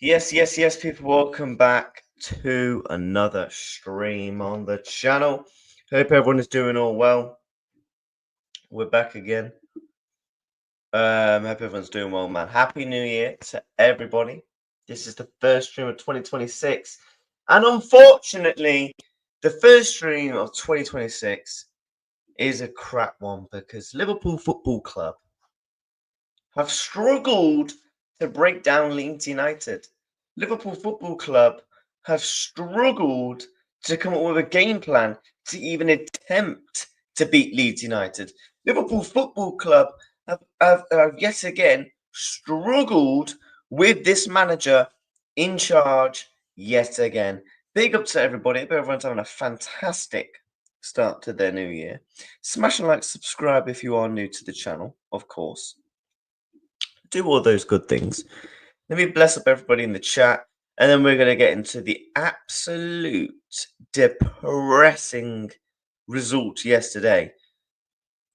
Yes, people. Welcome back to another stream on the channel. Hope everyone is doing all well. We're back again. Hope everyone's doing well, man. Happy New Year to everybody. This is the first stream of 2026. And unfortunately, the first stream of 2026 is a crap one because Liverpool Football Club have struggled to break down Leeds United. Liverpool Football Club have struggled to come up with a game plan to even attempt to beat Leeds United. Liverpool Football Club have yet again struggled with this manager in charge yet again. Big up to everybody. I hope everyone's having a fantastic start to their new year. Smash and like, subscribe if you are new to the channel, of course. Do all those good things. Let me bless up everybody in the chat, and then we're going to get into the absolute depressing result yesterday.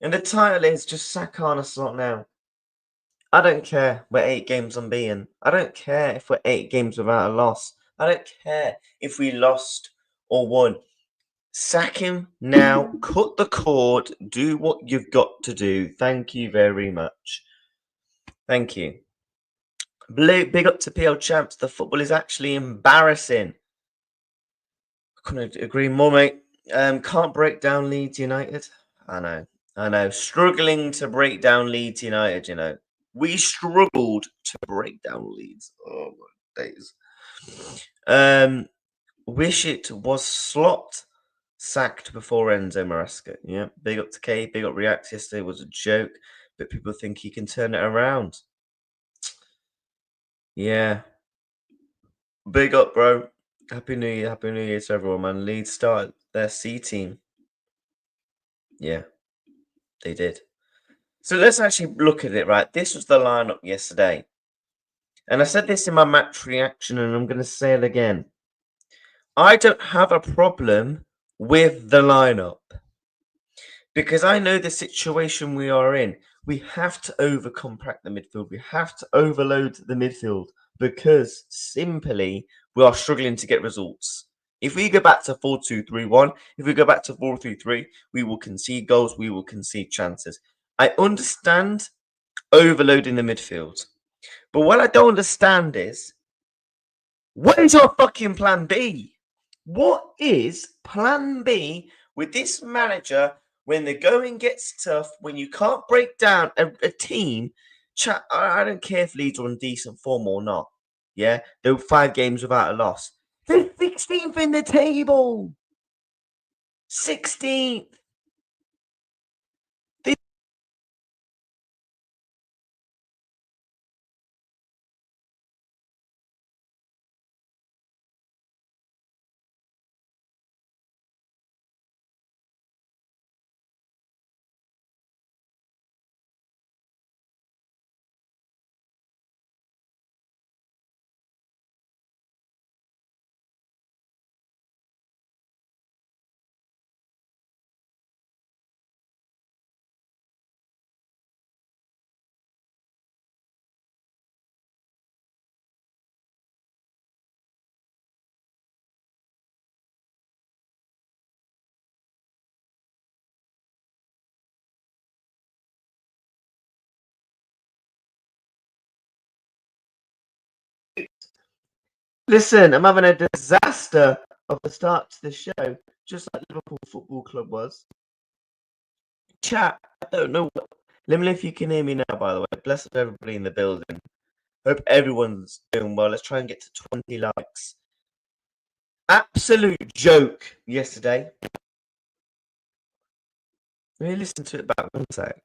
And the title is just sack Arne Slot now. I don't care. We're 8 games unbeaten. I don't care if we're 8 games without a loss. I don't care if we lost or won. Sack him now. Cut the cord. Do what you've got to do. Thank you very much. Thank you. Big up to PL Champs. The football is actually embarrassing. I couldn't agree more, mate. Can't break down Leeds United. I know. Struggling to break down Leeds United, you know. We struggled to break down Leeds. Oh, my days. Wish it was Slot sacked before Enzo Maresca. Yeah, big up to K. Big up React yesterday was a joke, but people think he can turn it around. Yeah. Big up, bro. Happy New Year to everyone, man. Leeds started their C team. Yeah, they did. So let's actually look at it, right? This was the lineup yesterday. And I said this in my match reaction, and I'm going to say it again. I don't have a problem with the lineup because I know the situation we are in. We have to overcompact the midfield. We have to overload the midfield because simply we are struggling to get results. If we go back to 4-2-3-1, if we go back to 4-3-3, we will concede goals, we will concede chances. I understand overloading the midfield. But what I don't understand is, what is your fucking plan B? What is plan B with this manager when the going gets tough, when you can't break down a team? I don't care if Leeds are on decent form or not. Yeah, they're 5 games without a loss. They're 16th in the table. 16th. Listen, I'm having a disaster of the start to the show, just like Liverpool Football Club was. Chat, I don't know what. Let me know if you can hear me now, by the way. Bless up everybody in the building. Hope everyone's doing well. Let's try and get to 20 likes. Absolute joke yesterday. Let me listen to it back one sec.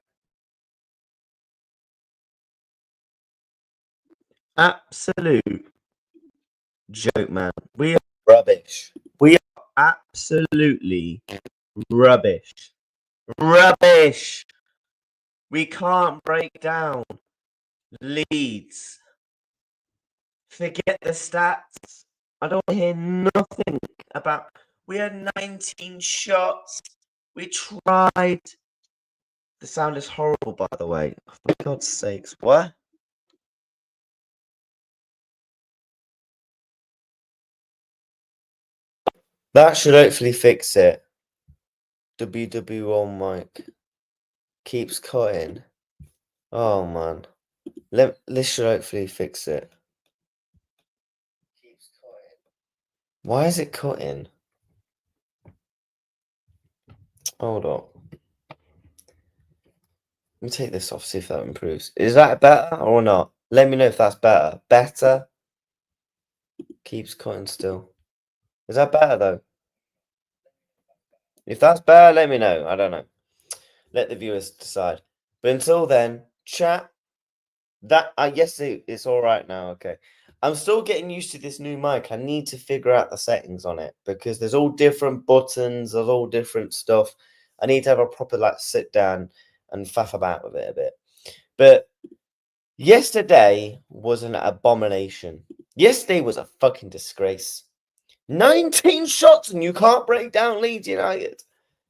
Absolute joke, man. We are rubbish. We are absolutely rubbish. Rubbish. We can't break down Leeds. Forget the stats. I don't hear nothing about. We had 19 shots. We tried. The sound is horrible, by the way. For God's sakes. What? That should hopefully fix it. WW1 mic keeps cutting. Oh man. This should hopefully fix it. Why is it cutting? Hold up. Let me take this off, see if that improves. Is that better or not? Let me know if that's better. Better? Keeps cutting still. Is that better though? If that's better, let me know. I don't know. Let the viewers decide. But until then, chat. That yes, it's all right now. Okay, I'm still getting used to this new mic. I need to figure out the settings on it because there's all different buttons. There's all different stuff. I need to have a proper sit down and faff about with it a bit. But yesterday was an abomination. Yesterday was a fucking disgrace. 19 shots and you can't break down Leeds United.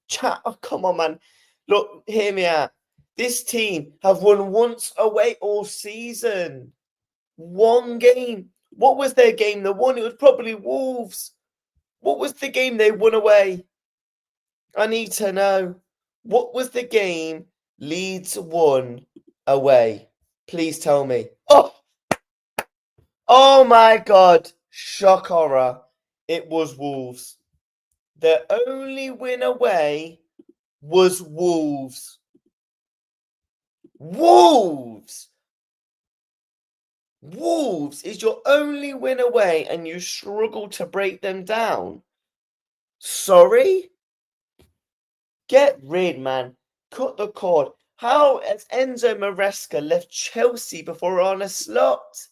Chat, oh, come on, man. Look, hear me out. This team have won once away all season. One game. What was their game that won? It was probably Wolves. What was the game they won away? I need to know. What was the game Leeds won away? Please tell me. Oh my God. Shock horror. It was Wolves. Their only win away was Wolves. Wolves is your only win away and you struggle to break them down. Sorry? Get rid, man. Cut the cord. How has Enzo Maresca left Chelsea before Arne Slot?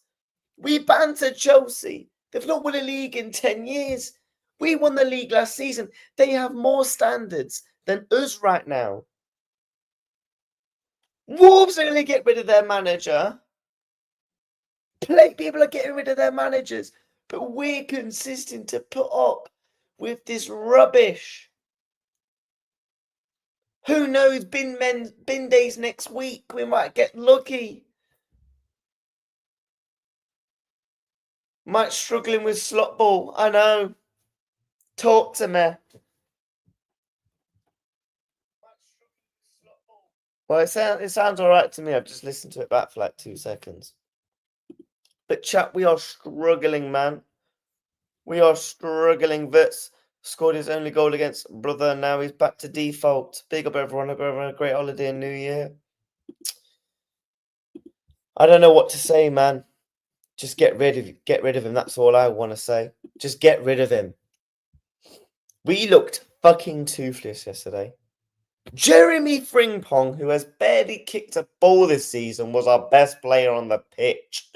We bantered Chelsea. They've not won a league in 10 years. We won the league last season. They have more standards than us right now. Wolves are going to get rid of their manager. People are getting rid of their managers. But we're consistent to put up with this rubbish. Who knows? Bin days next week. We might get lucky. Might struggling with slot ball. I know. Talk to me. Well, it sounds all right to me. I've just listened to it back for 2 seconds. But chat, we are struggling, man. We are struggling. Wits scored his only goal against Brother, and now he's back to default. Big up everyone. Hope everyone had a great holiday and New Year. I don't know what to say, man. Just get rid of him. That's all I want to say. Just get rid of him. We looked fucking toothless yesterday. Jeremy Frimpong, who has barely kicked a ball this season, was our best player on the pitch.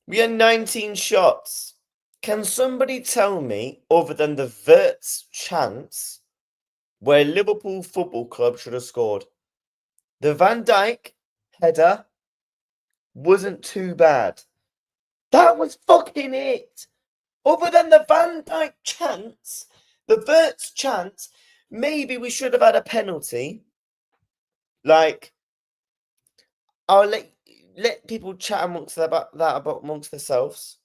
We had 19 shots. Can somebody tell me, other than the Wirtz chance, where Liverpool Football Club should have scored? The Van Dijk header wasn't too bad. That was fucking it. Other than the Van Dijk chance, the Wirtz chance, maybe we should have had a penalty. I'll let people chat amongst themselves.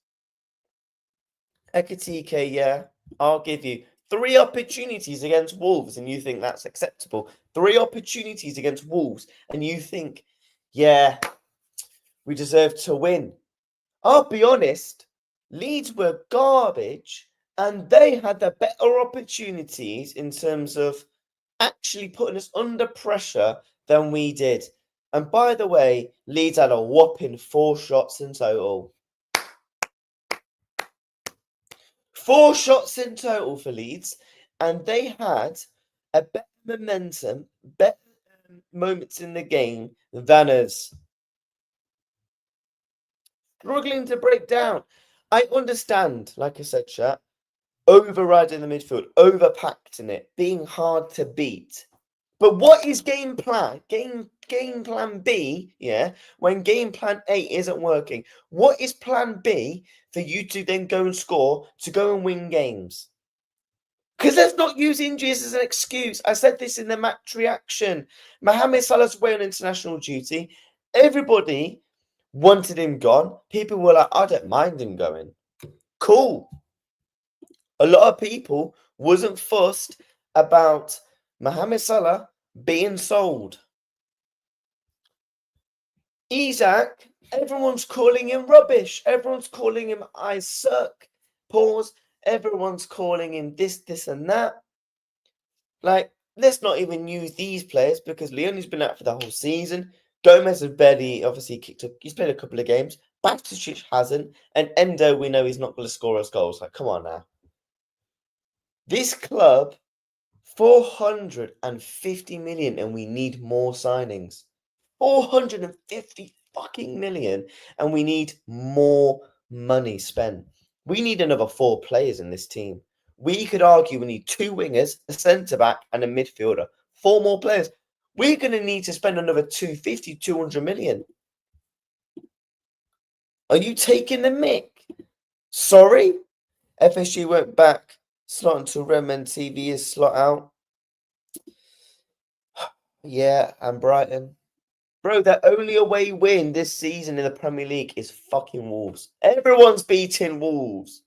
Ekatike, yeah, I'll give you 3 opportunities against Wolves and you think that's acceptable. 3 opportunities against Wolves and you think, yeah, we deserve to win. I'll be honest, Leeds were garbage and they had the better opportunities in terms of actually putting us under pressure than we did. And by the way, Leeds had a whopping 4 shots in total. 4 shots in total for Leeds, and they had a better momentum, better moments in the game than us. Struggling to break down. I understand, like I said, chat, overriding the midfield, overpacking it, being hard to beat. But what is game plan? Game plan B, yeah, when game plan A isn't working. What is plan B for you to then go and score to go and win games? Because let's not use injuries as an excuse. I said this in the match reaction. Mohamed Salah's away on international duty. Everybody wanted him gone. People were like, I don't mind him going. Cool. A lot of people wasn't fussed about Mohamed Salah being sold. Isaac, everyone's calling him rubbish. Everyone's calling him I suck. Pause. Everyone's calling him this, and that. Like, let's not even use these players because Leone's been out for the whole season. Gomez has barely, obviously, he's played a couple of games. Basticic hasn't. And Endo, we know he's not going to score us goals. Like, come on now. This club, 450 million, and we need more signings. 450 fucking million, and we need more money spent. We need another 4 players in this team. We could argue we need 2 wingers, a centre back, and a midfielder. 4 more players. We're going to need to spend another 250, 200 million. Are you taking the mick? Sorry? FSG went back, slot until Redmen TV is slot out. Yeah, and Brighton. Bro, their only away win this season in the Premier League is fucking Wolves. Everyone's beating Wolves.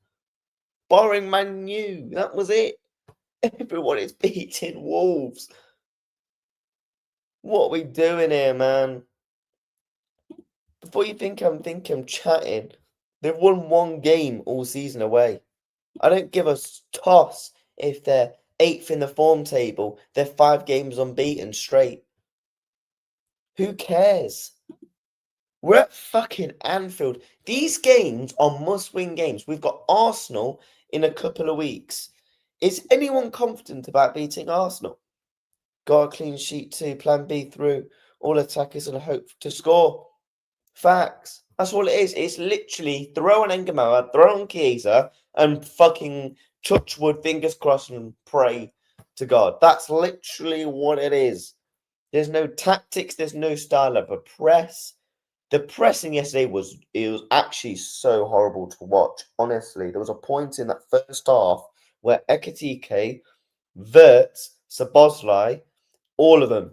Barring Man U. That was it. Everyone is beating Wolves. What are we doing here, man? Before you think I'm chatting, they've won 1 game all season away. I don't give a toss if they're 8th in the form table. They're 5 games unbeaten straight. Who cares? We're at fucking Anfield. These games are must-win games. We've got Arsenal in a couple of weeks. Is anyone confident about beating Arsenal? Got a clean sheet too. Plan B through. All attackers and hope to score. Facts. That's all it is. It's literally throw on Engamara, throw on Chiesa, and fucking touch wood, fingers crossed, and pray to God. That's literally what it is. There's no tactics. There's no style of a press. The pressing yesterday was actually so horrible to watch. Honestly, there was a point in that first half where Ekitike, Wirtz, Szoboszlai, all of them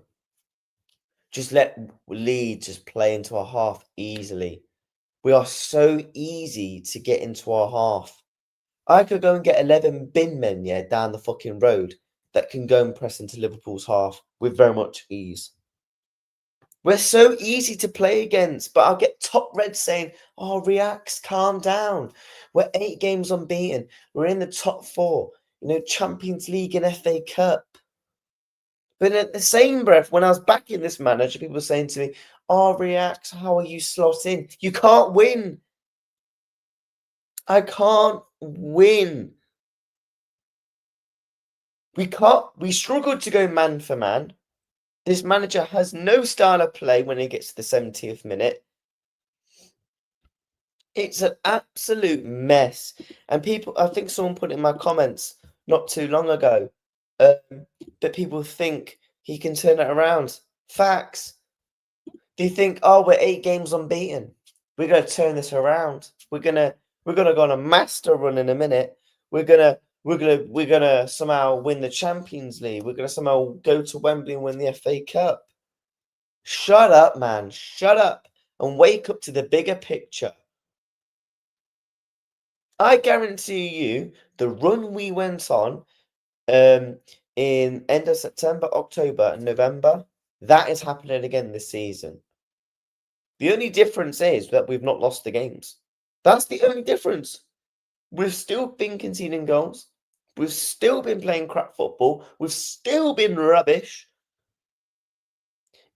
just let Leeds just play into our half easily. We are so easy to get into our half. I could go and get 11 bin men, down the fucking road that can go and press into Liverpool's half with very much ease. We're so easy to play against, but I'll get top red saying, oh, Reacts, calm down. We're 8 games unbeaten. We're in the top 4, Champions League and FA Cup. But at the same breath, when I was backing this manager, people were saying to me, oh, Reacts, how are you slotting? You can't win. I can't win. We struggled to go man for man. This manager has no style of play when he gets to the 70th minute. It's an absolute mess. And people, I think someone put in my comments not too long ago that people think he can turn it around. Facts. Do you think, oh, we're 8 games unbeaten? We're going to turn this around. We're gonna go on a master run in a minute. We're gonna somehow win the Champions League. We're gonna somehow go to Wembley and win the FA Cup. Shut up, man. Shut up and wake up to the bigger picture. I guarantee you the run we went on in end of September, October, and November, that is happening again this season. The only difference is that we've not lost the games. That's the only difference. We've still been conceding goals. We've still been playing crap football. We've still been rubbish.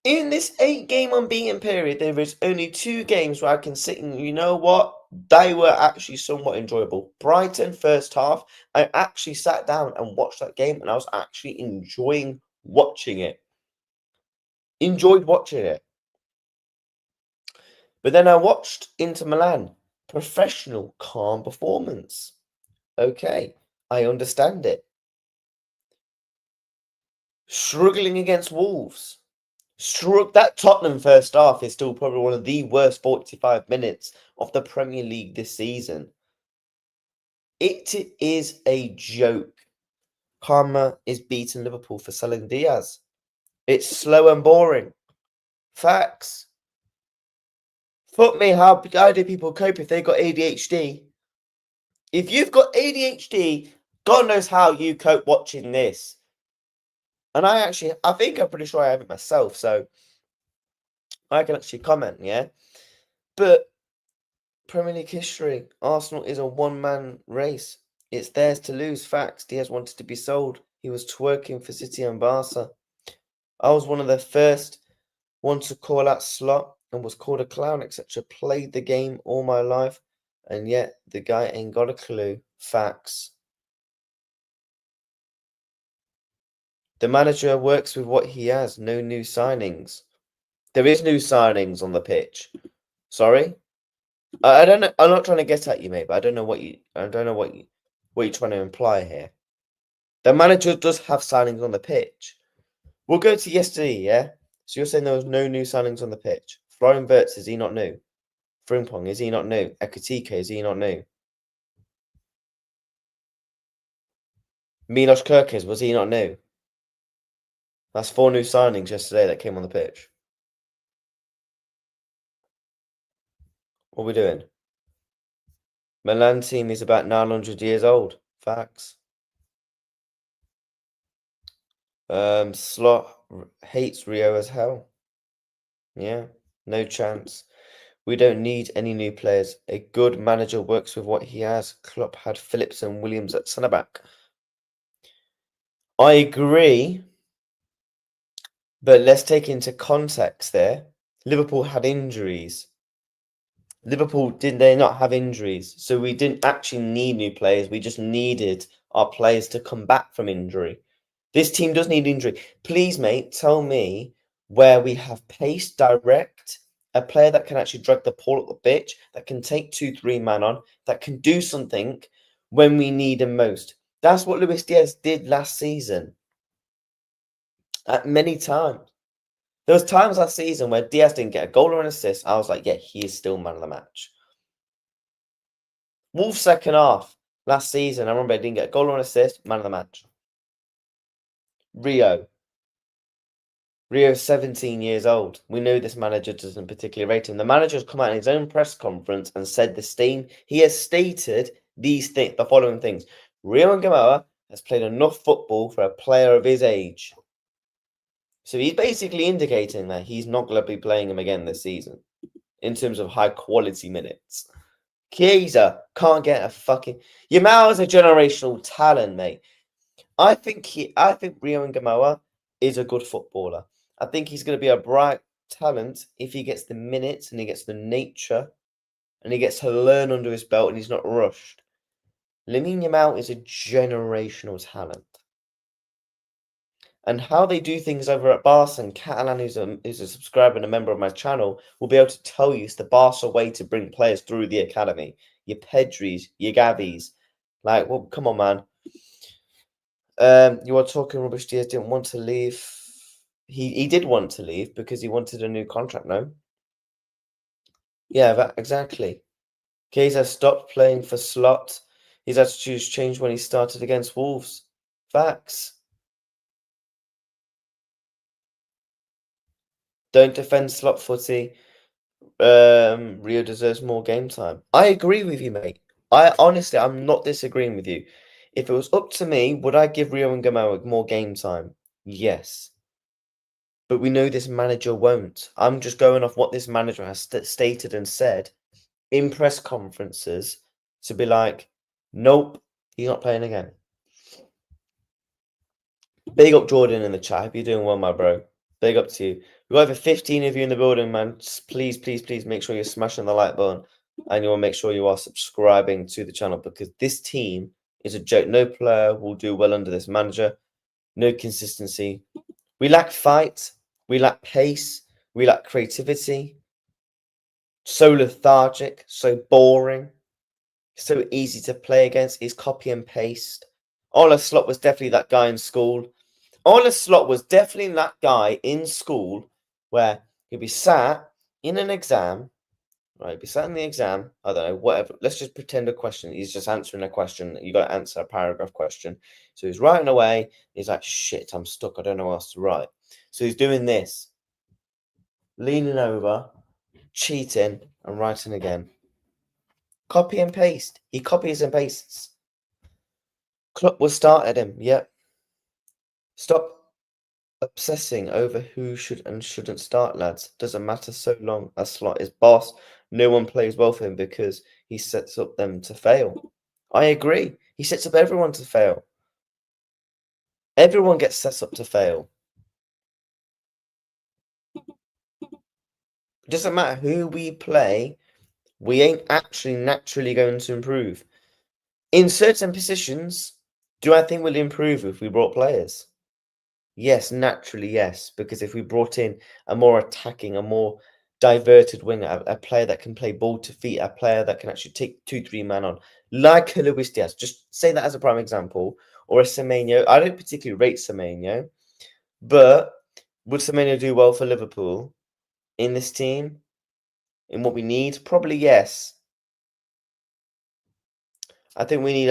In this 8-game unbeaten period, there is only 2 games where I can sit and, you know what? They were actually somewhat enjoyable. Brighton, first half, I actually sat down and watched that game, and I was actually enjoying watching it. Enjoyed watching it. But then I watched Inter Milan. Professional, calm performance. Okay, I understand it. Struggling against Wolves. That Tottenham first half is still probably one of the worst 45 minutes of the Premier League this season. It is a joke. Karma is beating Liverpool for selling Diaz. It's slow and boring. Facts. Fuck me, how do people cope if they got ADHD? If you've got ADHD, God knows how you cope watching this. And I think I'm pretty sure I have it myself, so I can actually comment, yeah? But Premier League history, Arsenal is a one-man race. It's theirs to lose. Facts. Diaz wanted to be sold. He was twerking for City and Barca. I was one of the first ones to call out Slot and was called a clown, etc. Played the game all my life, and yet the guy ain't got a clue. Facts. The manager works with what he has. No new signings. There is new signings on the pitch. Sorry, I don't know. I'm not trying to get at you, mate, but I don't know what you're trying to imply here. The manager does have signings on the pitch. We'll go to yesterday, yeah? So you're saying there was no new signings on the pitch. Florian Wirtz, is he not new? Frimpong, is he not new? Ekatike, is he not new? Milos Kerkez, was he not new? That's 4 new signings yesterday that came on the pitch. What are we doing? Milan team is about 900 years old. Facts. Slot hates Rio as hell. Yeah, no chance. We don't need any new players. A good manager works with what he has. Klopp had Phillips and Williams at centre back. I agree, but let's take into context there. Liverpool had injuries. Liverpool, did they not have injuries? So we didn't actually need new players. We just needed our players to come back from injury. This team does need injury. Please, mate, tell me where we have pace, direct, a player that can actually drag the ball up the pitch, that can take 2-3 man on, that can do something when we need him most. That's what Luis Diaz did last season. At many times. There was times last season where Diaz didn't get a goal or an assist. I was like, yeah, he is still man of the match. Wolves second half last season, I remember he didn't get a goal or an assist, man of the match. Rio is 17 years old. We know this manager doesn't particularly rate him. The manager has come out in his own press conference and said he has stated the following things. Rio Ngamoa has played enough football for a player of his age. So he's basically indicating that he's not going to be playing him again this season in terms of high quality minutes. Chiesa can't get a fucking... Yamal is a generational talent, mate. I think Rio Ngamoa is a good footballer. I think he's going to be a bright talent if he gets the minutes and he gets the nature and he gets to learn under his belt and he's not rushed. Lamine Yamal is a generational talent. And how they do things over at Barca, and Catalan, who's a subscriber and a member of my channel, will be able to tell you it's the Barca way to bring players through the academy. Your Pedris, your Gavis. Like, well, come on, man. You are talking rubbish. Diaz didn't want to leave. He did want to leave because he wanted a new contract, no? Yeah, exactly. Chiesa stopped playing for Slot. His attitudes changed when he started against Wolves. Facts. Don't defend Slot footy. Rio deserves more game time. I agree with you, mate. I'm not disagreeing with you. If it was up to me, would I give Rio and Gamoa more game time? Yes. But we know this manager won't. I'm just going off what this manager has stated and said in press conferences to be like, nope, he's not playing again. Big up Jordan in the chat. Hope you're doing well, my bro. Big up to you. We've got over 15 of you in the building, man. Just please make sure you're smashing the like button and you will make sure you are subscribing to the channel because this team is a joke. No player will do well under this manager. No consistency. We lack fight. We lack pace. We lack creativity. So lethargic. So boring. So easy to play against. It's copy and paste. Ola Slot was definitely that guy in school. Arne Slot was definitely that guy in school where he'd be sat in an exam, right? He'd be sat in the exam, I don't know, whatever. Let's just pretend a question. He's just answering a question. You got to answer a paragraph question. So he's writing away. He's like, shit, I'm stuck. I don't know what else to write. So he's doing this, leaning over, cheating, and writing again. Copy and paste. He copies and pastes. Klopp will start at him. Yep. Stop obsessing over who should and shouldn't start, lads. Doesn't matter so long as Slot is boss. No one plays well for him because he sets up them to fail. I agree. He sets up everyone to fail. Everyone gets set up to fail. It doesn't matter who we play, we ain't actually naturally going to improve. In certain positions, do I think we'll improve if we brought players? Yes, naturally, yes. Because if we brought in a more attacking, a more diverted winger, a player that can play ball to feet, a player that can actually take 2, 3 man on, like a Luis Diaz, just say that as a prime example, or a Semenyo. I don't particularly rate Semenyo, but would Semenyo do well for Liverpool in this team? In what we need? Probably yes. I think we need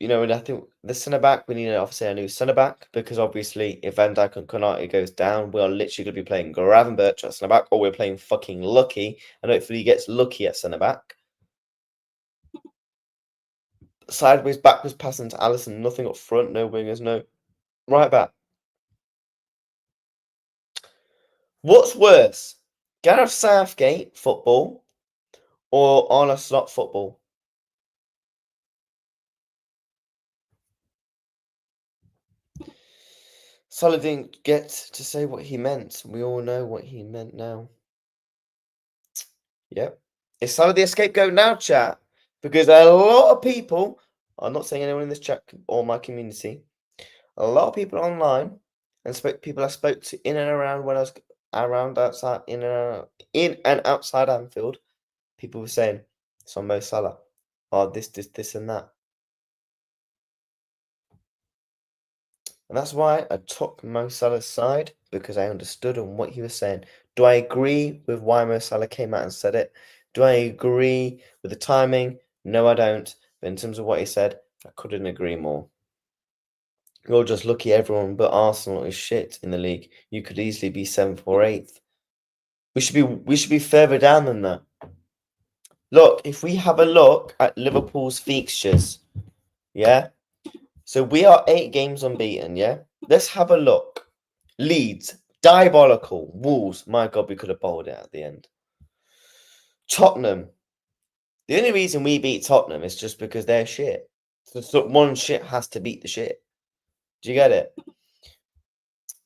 and I think the centre back, we need obviously a new centre back because obviously if Van Dijk and Konate goes down, we are literally going to be playing Gravenberch at centre back, or we're playing fucking Lucky, and hopefully he gets lucky at centre back. Sideways, backwards passing to Alisson, nothing up front, no wingers, no right back. What's worse, Gareth Southgate football or Arne Slot football? Salah didn't get to say what he meant. We all know what he meant now. Yep. Is Salah the scapegoat now, chat? Because a lot of people, I'm not saying anyone in this chat or my community, a lot of people online and people I spoke to in and around when I was around outside in and outside Anfield, people were saying it's on Mo Salah. Oh, this and that. And that's why I took Mo Salah's side, because I understood on what he was saying. Do I agree with why Mo Salah came out and said it? Do I agree with the timing? No, I don't. But in terms of what he said, I couldn't agree more. You're just lucky everyone but Arsenal is shit in the league. You could easily be 7th or 8th. We should be further down than that. Look, if we have a look at Liverpool's fixtures, yeah? So we are 8 games unbeaten, yeah? Let's have a look. Leeds, diabolical. Wolves, my God, we could have bowled it at the end. Tottenham. The only reason we beat Tottenham is just because they're shit. So one shit has to beat the shit. Do you get it?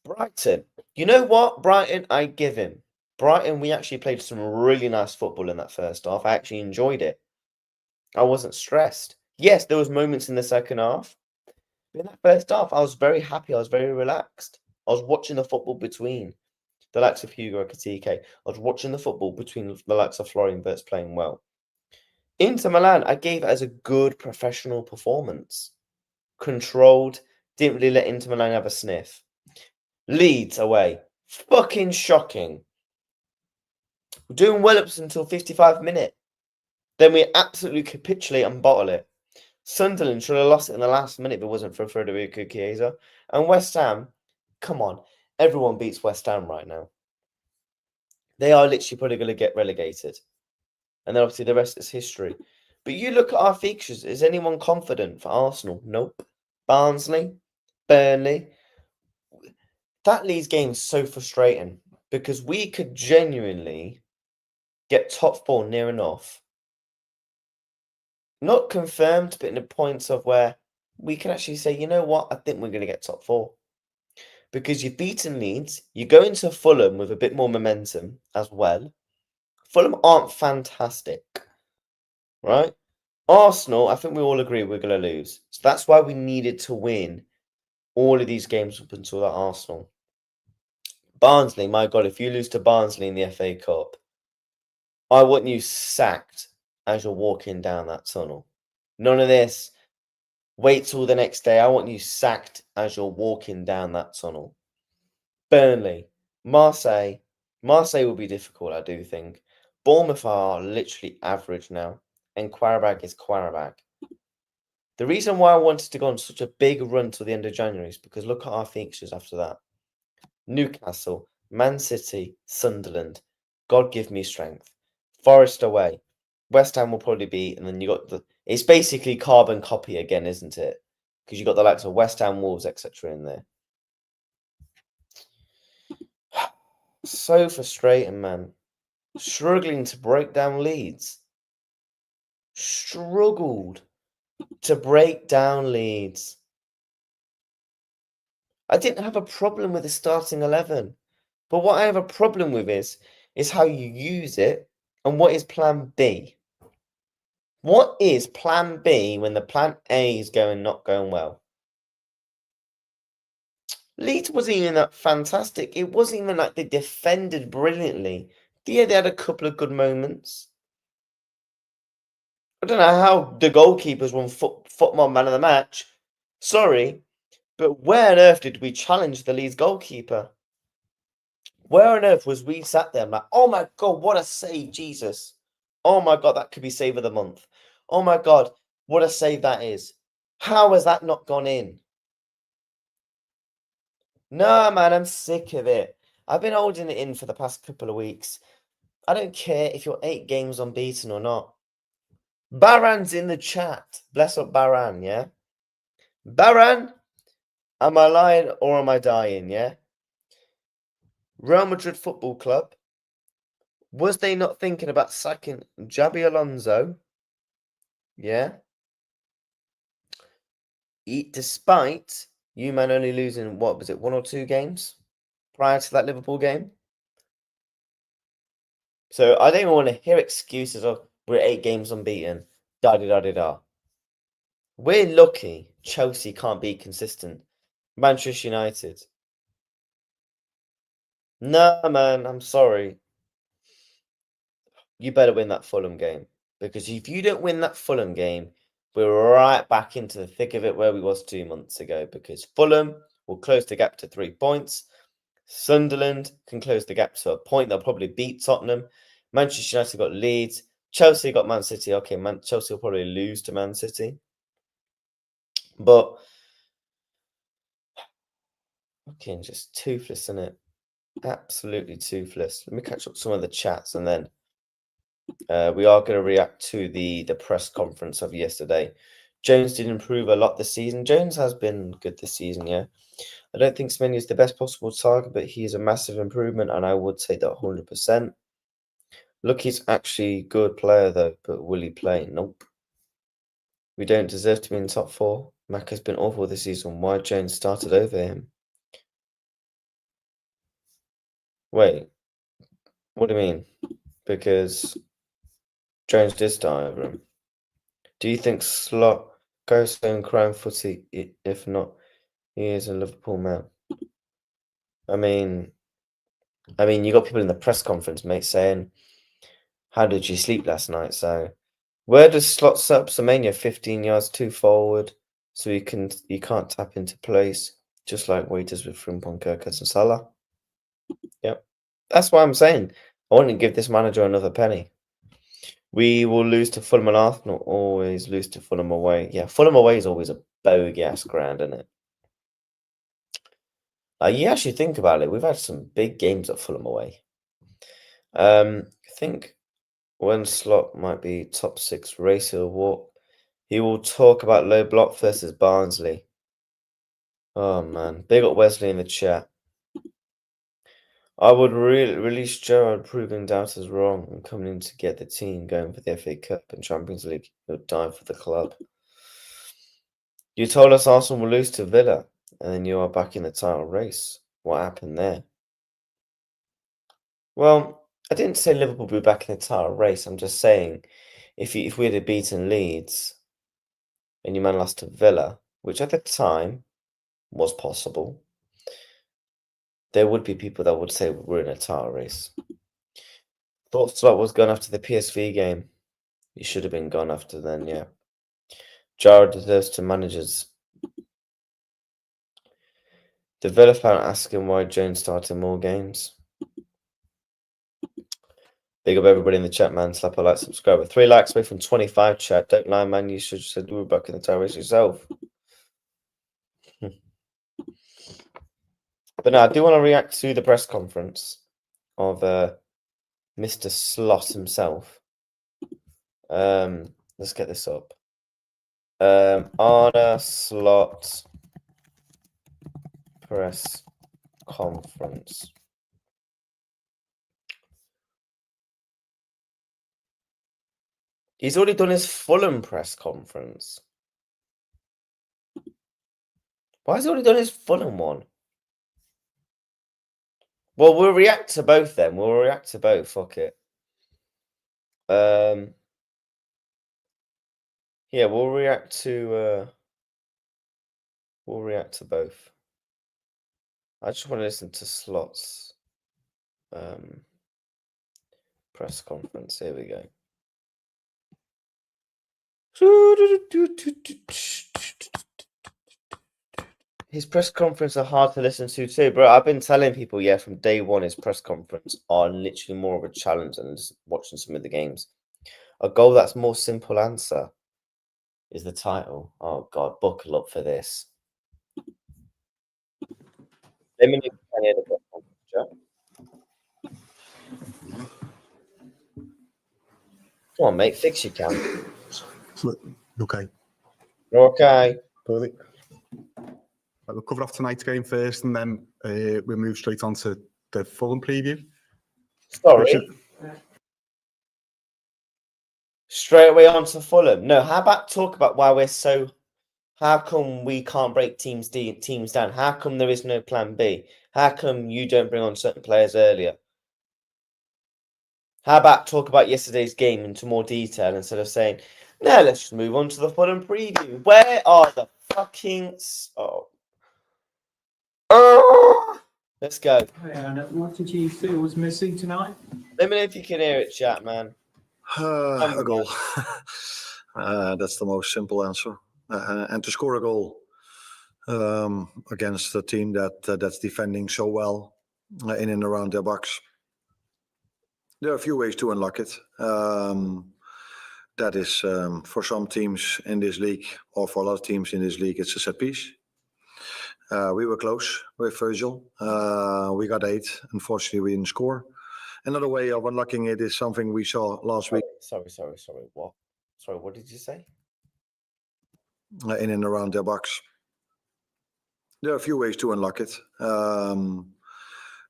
Brighton. You know what? Brighton, I give him. Brighton, we actually played some really nice football in that first half. I actually enjoyed it. I wasn't stressed. Yes, there was moments in the second half. But in that first half, I was very happy. I was very relaxed. I was watching the football between the likes of Hugo Ekitike. I was watching the football between the likes of Florian Wirtz playing well. Inter Milan, I gave it as a good professional performance. Controlled, didn't really let Inter Milan have a sniff. Leeds away, fucking shocking. We're doing well up until 55 minutes. Then we absolutely capitulate and bottle it. Sunderland should have lost it in the last minute if it wasn't for Federico Chiesa. And West Ham, come on, everyone beats West Ham right now. They are literally probably going to get relegated. And then obviously the rest is history. But you look at our fixtures. Is anyone confident for Arsenal? Nope. Barnsley, Burnley. That Leeds game is so frustrating because we could genuinely get top 4 near enough. Not confirmed, but in the points of where we can actually say, you know what, I think we're going to get top 4. Because you've beaten Leeds, you go into Fulham with a bit more momentum as well. Fulham aren't fantastic, right? Arsenal, I think we all agree we're going to lose. So that's why we needed to win all of these games up until that Arsenal. Barnsley, my God, if you lose to Barnsley in the FA Cup, I want you sacked as you're walking down that tunnel. None of this. Wait till the next day. I want you sacked as you're walking down that tunnel. Burnley, Marseille. Marseille will be difficult, I do think. Bournemouth are literally average now. And Qarabag is Qarabag. The reason why I wanted to go on such a big run till the end of January is because look at our fixtures after that. Newcastle, Man City, Sunderland. God give me strength. Forest away. West Ham will probably be, and then you got It's basically carbon copy again, isn't it? Because you've got the likes of West Ham, Wolves, etc. in there. So frustrating, man. Struggling to break down Leeds. Struggled to break down Leeds. I didn't have a problem with the starting 11. But what I have a problem with is how you use it and what is plan B. What is plan B when the plan A is not going well? Leeds wasn't even that fantastic. It wasn't even like they defended brilliantly. Yeah, they had a couple of good moments. I don't know how the goalkeepers won football man of the match. Sorry, but where on earth did we challenge the Leeds goalkeeper? Where on earth was we sat there? I'm like, oh my God, what a save, Jesus. Oh my God, that could be save of the month. Oh my God, what a save that is. How has that not gone in? No, man, I'm sick of it. I've been holding it in for the past couple of weeks. I don't care if you're 8 games unbeaten or not. Baran's in the chat. Bless up Baran, yeah? Baran, am I lying or am I dying, yeah? Real Madrid Football Club, was they not thinking about sacking Xabi Alonso? Yeah? Despite you man only losing, what was it, 1 or 2 games prior to that Liverpool game? So I don't even want to hear excuses of we're 8 games unbeaten. Da-da-da-da-da. We're lucky Chelsea can't be consistent. Manchester United. No, man, I'm sorry. You better win that Fulham game. Because if you don't win that Fulham game, we're right back into the thick of it where we was 2 months ago. Because Fulham will close the gap to 3 points. Sunderland can close the gap to a point. They'll probably beat Tottenham. Manchester United got Leeds. Chelsea got Man City. Okay, Chelsea will probably lose to Man City. But fucking just toothless, isn't it? Absolutely toothless. Let me catch up some of the chats and then we are going to react to the press conference of yesterday. Jones did improve a lot this season. Jones has been good this season, yeah. I don't think Semenyo is the best possible target, but he is a massive improvement, and I would say that 100%. Look, he's actually a good player, though, but will he play? Nope. We don't deserve to be in top 4. Mac has been awful this season. Why Jones started over him? Wait, what do you mean? Because Jones did start over him. Do you think Slot goes home crying footy? If not, he is a Liverpool man. I mean, you got people in the press conference, mate, saying, "How did you sleep last night?" So, where does Slot set up Semenyo 15 yards too forward, so he can't tap into place, just like what he does with Frimpong, Kirkus, and Salah? Yep, that's what I'm saying. I wouldn't give this manager another penny. We will lose to Fulham and Arsenal. Always lose to Fulham away. Yeah, Fulham away is always a bogey-ass ground, isn't it? You actually think about it, we've had some big games at Fulham away. I think when Slot might be top 6 race, he will talk about low block versus Barnsley. Oh man, big up Wesley in the chat. I would release Gerrard, proving doubters wrong and coming in to get the team going for the FA Cup and Champions League. He'll die for the club. You told us Arsenal will lose to Villa, and then you are back in the title race. What happened there? Well, I didn't say Liverpool will be back in the title race. I'm just saying, if we had beaten Leeds and you man lost to Villa, which at the time was possible, there would be people that would say we're in a title race. Thought Slot was gone after the PSV game. He should have been gone after then, yeah. Gerrard deserves to managers. The Villa fan asking why Jones started more games. Big up everybody in the chat, man. Slap a like, subscribe. With 3 likes away from 25 chat. Don't lie, man. You should have said we were back in the title race yourself. But no, I do want to react to the press conference of Mr. Slot himself. Let's get this up. Arne Slot press conference. He's already done his Fulham press conference. Why has he already done his Fulham one? Well, we'll react to both then. We'll react to both. Fuck it. Yeah, we'll react to both. I just want to listen to Slot's press conference. Here we go. His press conference are hard to listen to too, bro. I've been telling people, yeah, from day one, his press conference are literally more of a challenge than just watching some of the games. A goal that's more simple answer is the title. Oh God, buckle up for this. Let me know if you can hear the press conference, yeah? Come on, mate, fix your cam. Okay. Okay. Perfect. We'll cover off tonight's game first, and then we'll move straight on to the Fulham preview. Sorry. Straight away on to Fulham. No, how about talk about why we're so... How come we can't break teams down? How come there is no plan B? How come you don't bring on certain players earlier? How about talk about yesterday's game into more detail instead of saying, no, let's just move on to the Fulham preview. Where are the fucking... Let's go. Hey, Arne, what did you feel was missing tonight? Let me know if you can hear it, chat, man. A goal. That's the most simple answer. And to score a goal against a team that's defending so well in and around their box. There are a few ways to unlock it. That is, for some teams in this league, or for a lot of teams in this league, it's a set piece. We were close with Virgil. We got 8. Unfortunately, we didn't score. Another way of unlocking it is something we saw last week. Sorry. What? Sorry, what did you say? In and around their box. There are a few ways to unlock it.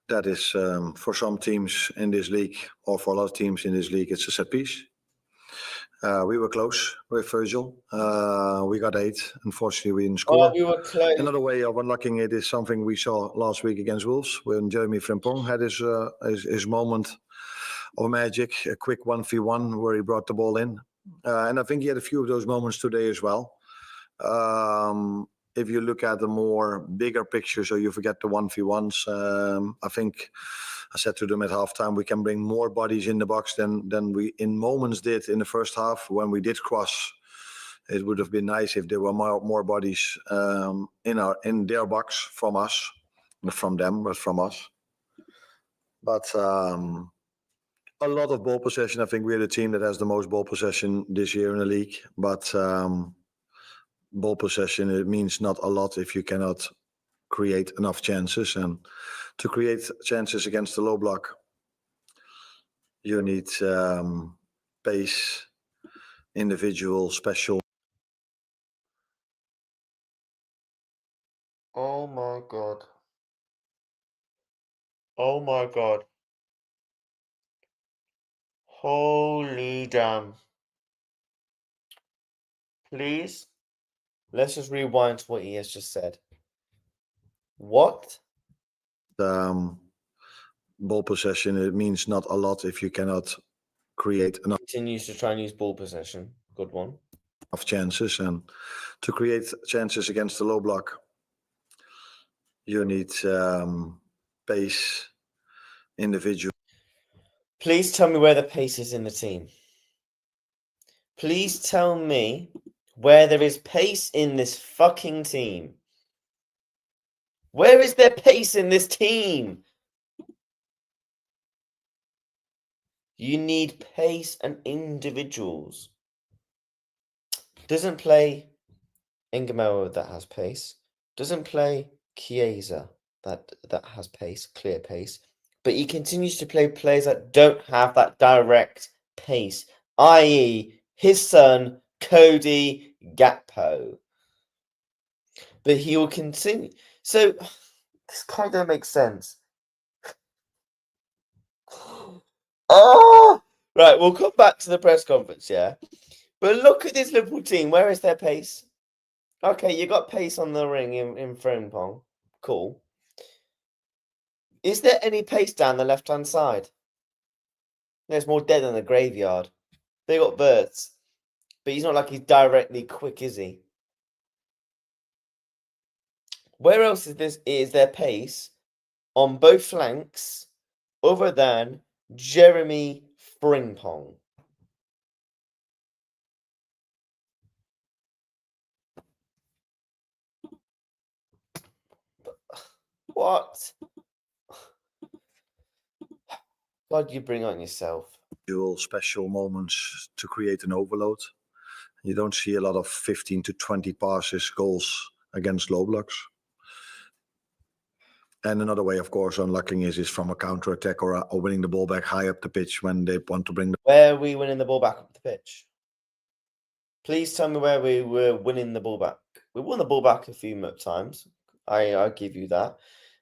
That is, for some teams in this league, or for a lot of teams in this league, it's a set piece. We were close with Virgil. We got 8. Unfortunately, we didn't score. We were close. Another way of unlocking it is something we saw last week against Wolves, when Jeremy Frimpong had his moment of magic, a quick 1v1 where he brought the ball in. And I think he had a few of those moments today as well. If you look at the more bigger picture, so you forget the 1v1s, I think I said to them at halftime, we can bring more bodies in the box than we in moments did in the first half when we did cross. It would have been nice if there were more bodies in their box from us, not from them, but from us. But a lot of ball possession. I think we're the team that has the most ball possession this year in the league. But ball possession, it means not a lot if you cannot create enough chances. And to create chances against the low block, you need pace, individual, special. Oh my God. Oh my God. Holy damn. Please, let's just rewind to what he has just said. What? Ball possession, it means not a lot if you cannot create enough. Continues to try and use ball possession. Good one. Of chances, and to create chances against the low block, you need pace, individual. Please tell me where the pace is in the team. Please tell me where there is pace in this fucking team. Where is there pace in this team? You need pace and individuals. Doesn't play Ingamo that has pace. Doesn't play Chiesa that has pace, clear pace. But he continues to play players that don't have that direct pace, i.e. his son, Cody Gakpo. But he will continue. So this kind of makes sense. Oh, right. We'll come back to the press conference, yeah. But look at this Liverpool team. Where is their pace? Okay, you got pace on the ring in Frimpong. Cool. Is there any pace down the left-hand side? There's more dead than the graveyard. They got Verts. But he's not like he's directly quick, is he? Where else is there pace on both flanks other than Jeremy Frimpong? What? God, you bring on yourself. Special moments to create an overload. You don't see a lot of 15 to 20 passes, goals against low blocks. And another way, of course, unlocking is from a counter attack or winning the ball back high up the pitch when they want to bring the. Where are we winning the ball back up the pitch? Please tell me where we were winning the ball back. We won the ball back a few times. I give you that.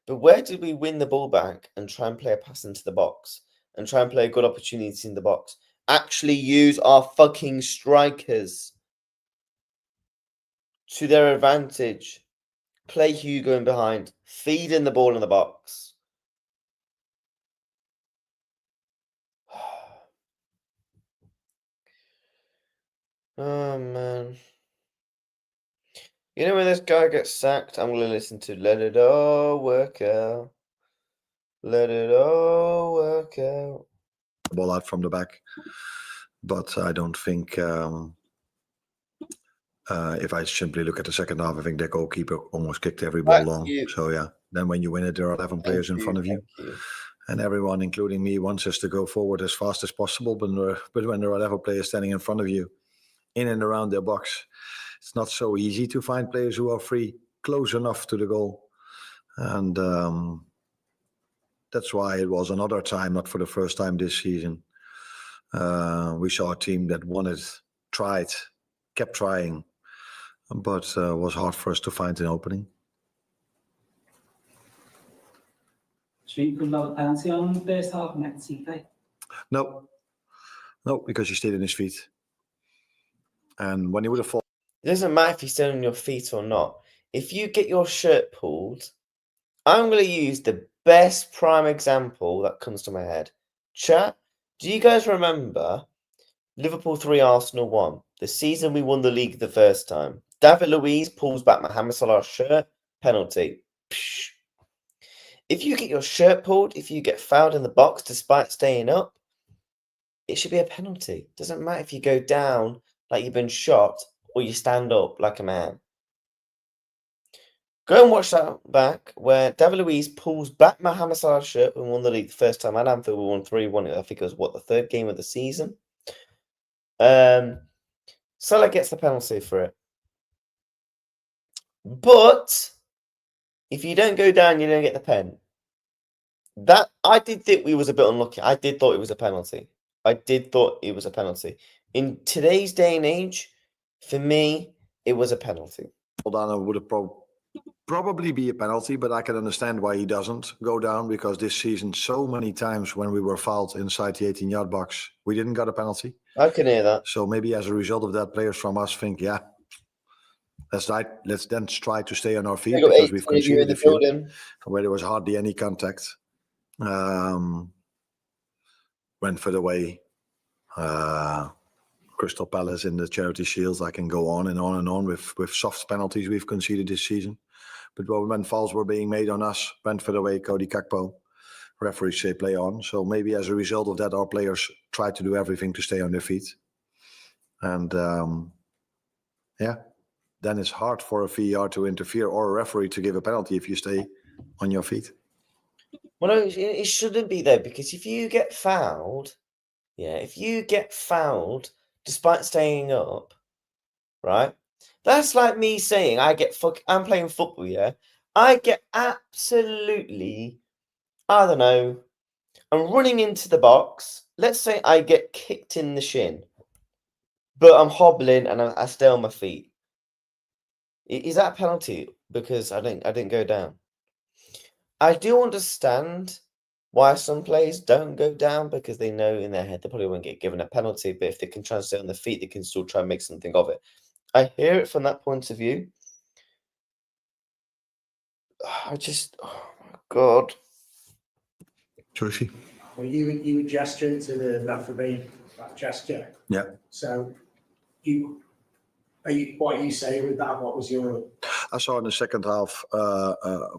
But where did we win the ball back and try and play a pass into the box and try and play a good opportunity in the box? Actually use our fucking strikers to their advantage. Play Hugo in behind. Feed in the ball in the box. Oh, man. You know when this guy gets sacked, I'm going to listen to Let It All Work Out. Let it all work out. Ball out from the back. But I don't think, if I simply look at the second half, I think the goalkeeper almost kicked every ball long. So, yeah, then when you win it, there are 11 players in front of you. And everyone, including me, wants us to go forward as fast as possible. But when there are 11 players standing in front of you, in and around their box, it's not so easy to find players who are free, close enough to the goal. And that's why it was another time, not for the first time this season. We saw a team that wanted, tried, kept trying, but was hard for us to find an opening. Street could love a penalty on the first half next season. No, because he stayed on his feet. And when he would have fallen. It doesn't matter if you stay on your feet or not. If you get your shirt pulled, I'm going to use the best prime example that comes to my head. Chat, do you guys remember Liverpool 3, Arsenal 1? The season we won the league the first time. David Luiz pulls back Mohamed Salah's shirt. Penalty. Psh. If you get your shirt pulled, if you get fouled in the box despite staying up, it should be a penalty. Doesn't matter if you go down like you've been shot or you stand up like a man. Go and watch that back where David Luiz pulls back Mohamed Salah's shirt when we won the league the first time at Anfield. We won 3-1. I think it was, the third game of the season? Salah gets the penalty for it. But if you don't go down, you don't get the pen. That I did think we was a bit unlucky. I did thought it was a penalty. In today's day and age, for me, it was a penalty. Arne would have probably be a penalty, but I can understand why he doesn't go down, because this season, so many times when we were fouled inside the 18-yard box, we didn't get a penalty. I can hear that. So maybe as a result of that, players from us think, yeah, let's then try to stay on our feet, because we've conceded a few where there was hardly any contact. Brentford away, Crystal Palace in the Charity Shields. I can go on and on and on with soft penalties we've conceded this season. But when fouls were being made on us, Brentford away, Cody Gakpo, referees say play on. So maybe as a result of that, our players try to do everything to stay on their feet. And then it's hard for a VAR to interfere or a referee to give a penalty if you stay on your feet. Well, no, it shouldn't be though, because if you get fouled, despite staying up, right? That's like me saying I'm playing football, yeah? I get absolutely, I don't know, I'm running into the box. Let's say I get kicked in the shin, but I'm hobbling and I stay on my feet. Is that a penalty? Because I didn't go down. I do understand why some players don't go down, because they know in their head they probably won't get given a penalty, but if they can try and stay on their feet, they can still try and make something of it. I hear it from that point of view. I just, oh my God. Chelsea. Well, you were gesturing to the referee, that gesture. Yeah. So what are you saying with that? What was your? I saw in the second half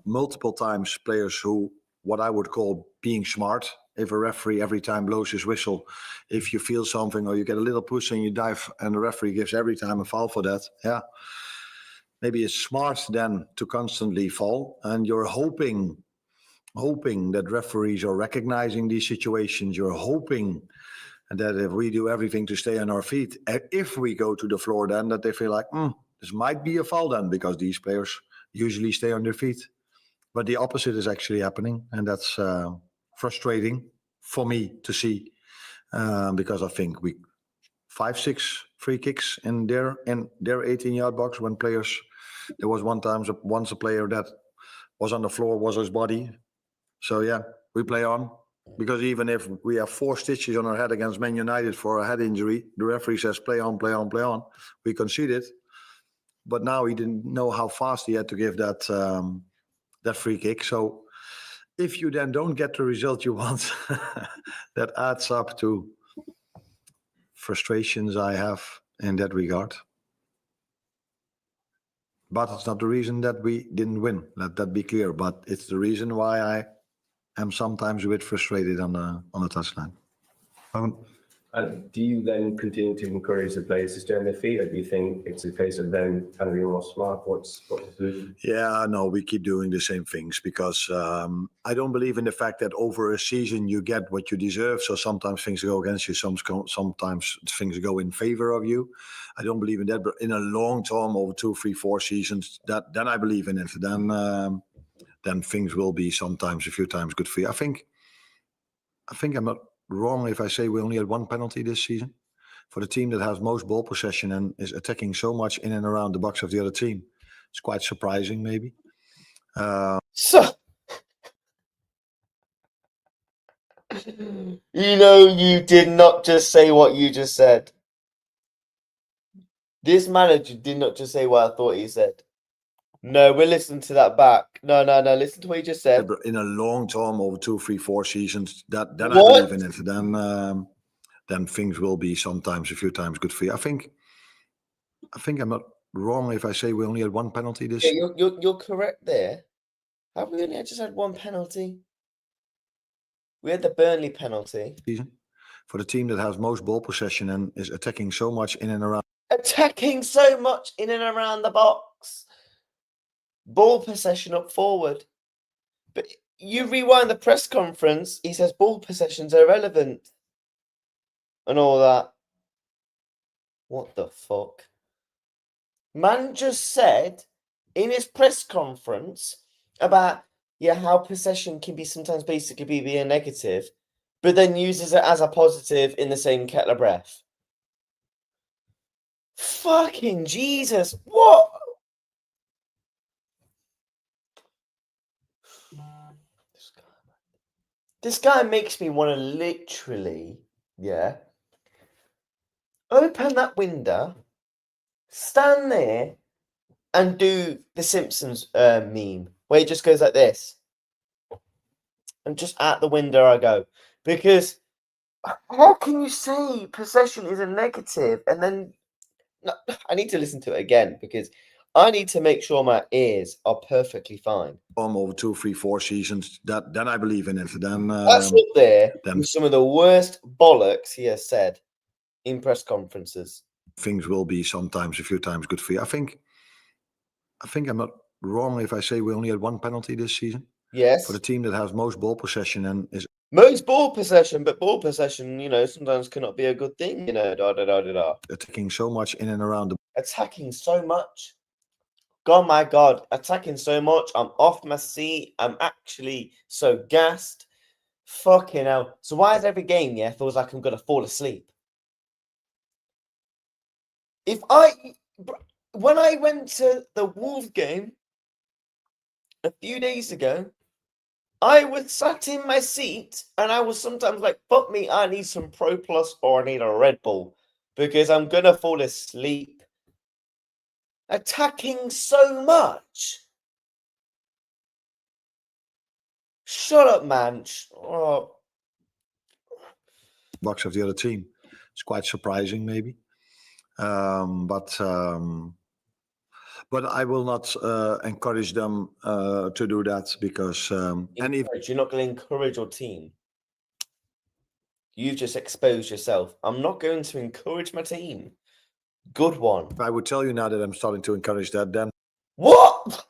multiple times players who, what I would call being smart. If a referee every time blows his whistle, if you feel something or you get a little push and you dive, and the referee gives every time a foul for that, yeah, maybe it's smart then to constantly fall, and you're hoping that referees are recognizing these situations. You're hoping that if we do everything to stay on our feet, if we go to the floor, then that they feel like, this might be a foul then, because these players usually stay on their feet. But the opposite is actually happening, and that's frustrating for me to see, because I think 5-6 free kicks in their 18-yard box when players. There was once a player that was on the floor, was his body. So yeah, we play on, because even if we have 4 stitches on our head against Man United for a head injury, the referee says play on, play on, play on. We conceded, but now he didn't know how fast he had to give that free kick. So if you then don't get the result you want, that adds up to frustrations I have in that regard. But it's not the reason that we didn't win. Let that be clear. But it's the reason why I am sometimes a bit frustrated on the touchline. And do you then continue to encourage the players to stay on their feet, or do you think it's a case of them kind of being more smart? What's the solution? Yeah, no, we keep doing the same things, because I don't believe in the fact that over a season you get what you deserve. So sometimes things go against you, sometimes things go in favor of you. I don't believe in that, but in a long term, over 2, 3, 4 seasons, then I believe in it. Then things will be sometimes a few times good for you. I think I'm not wrong if I say we only had 1 penalty this season for the team that has most ball possession and is attacking so much in and around the box of the other team. It's quite surprising, maybe. So, you did not just say what you just said. This manager did not just say what I thought he said. No, we're listening to that back. No. Listen to what he just said. In a long term, over 2, 3, 4 seasons, then I What? believe in it. Then things will be sometimes a few times good for you. I think I'm not wrong if I say we only had 1 penalty this season. Yeah, you're correct there. Have we only just had 1 penalty? We had the Burnley penalty. For the team that has most ball possession and is attacking so much in and around. Attacking so much in and around the box. Ball possession up forward. But you rewind the press conference, he says ball possessions are irrelevant. And all that. What the fuck? Man just said in his press conference about how possession can be sometimes basically be a negative, but then uses it as a positive in the same kettle of breath. Fucking Jesus, what? This guy makes me want to literally, open that window, stand there, and do the Simpsons meme, where he just goes like this. And just out the window I go. Because how can you say possession is a negative? And then, no, I need to listen to it again, because I need to make sure my ears are perfectly fine. Over 2, 3, 4 seasons, then I believe in it. That's up there with some of the worst bollocks he has said in press conferences. Things will be sometimes a few times good for you. I think I'm not wrong if I say we only had 1 penalty this season. Yes. For the team that has most ball possession and is most ball possession, but ball possession, sometimes cannot be a good thing, attacking so much in and around the. Attacking so much. God, my God, attacking so much. I'm off my seat. I'm actually so gassed. Fucking hell. So why is every game, feels like I'm going to fall asleep? when I went to the Wolves game a few days ago, I was sat in my seat and I was sometimes like, fuck me, I need some Pro Plus or I need a Red Bull because I'm going to fall asleep. Attacking so much. Shut up, man. Oh. Box of the other team. It's quite surprising, maybe. But I will not encourage them to do that because and if You're not going to encourage your team. You've just exposed yourself. I'm not going to encourage my team. Good one. I would tell you now that I'm starting to encourage that, then What?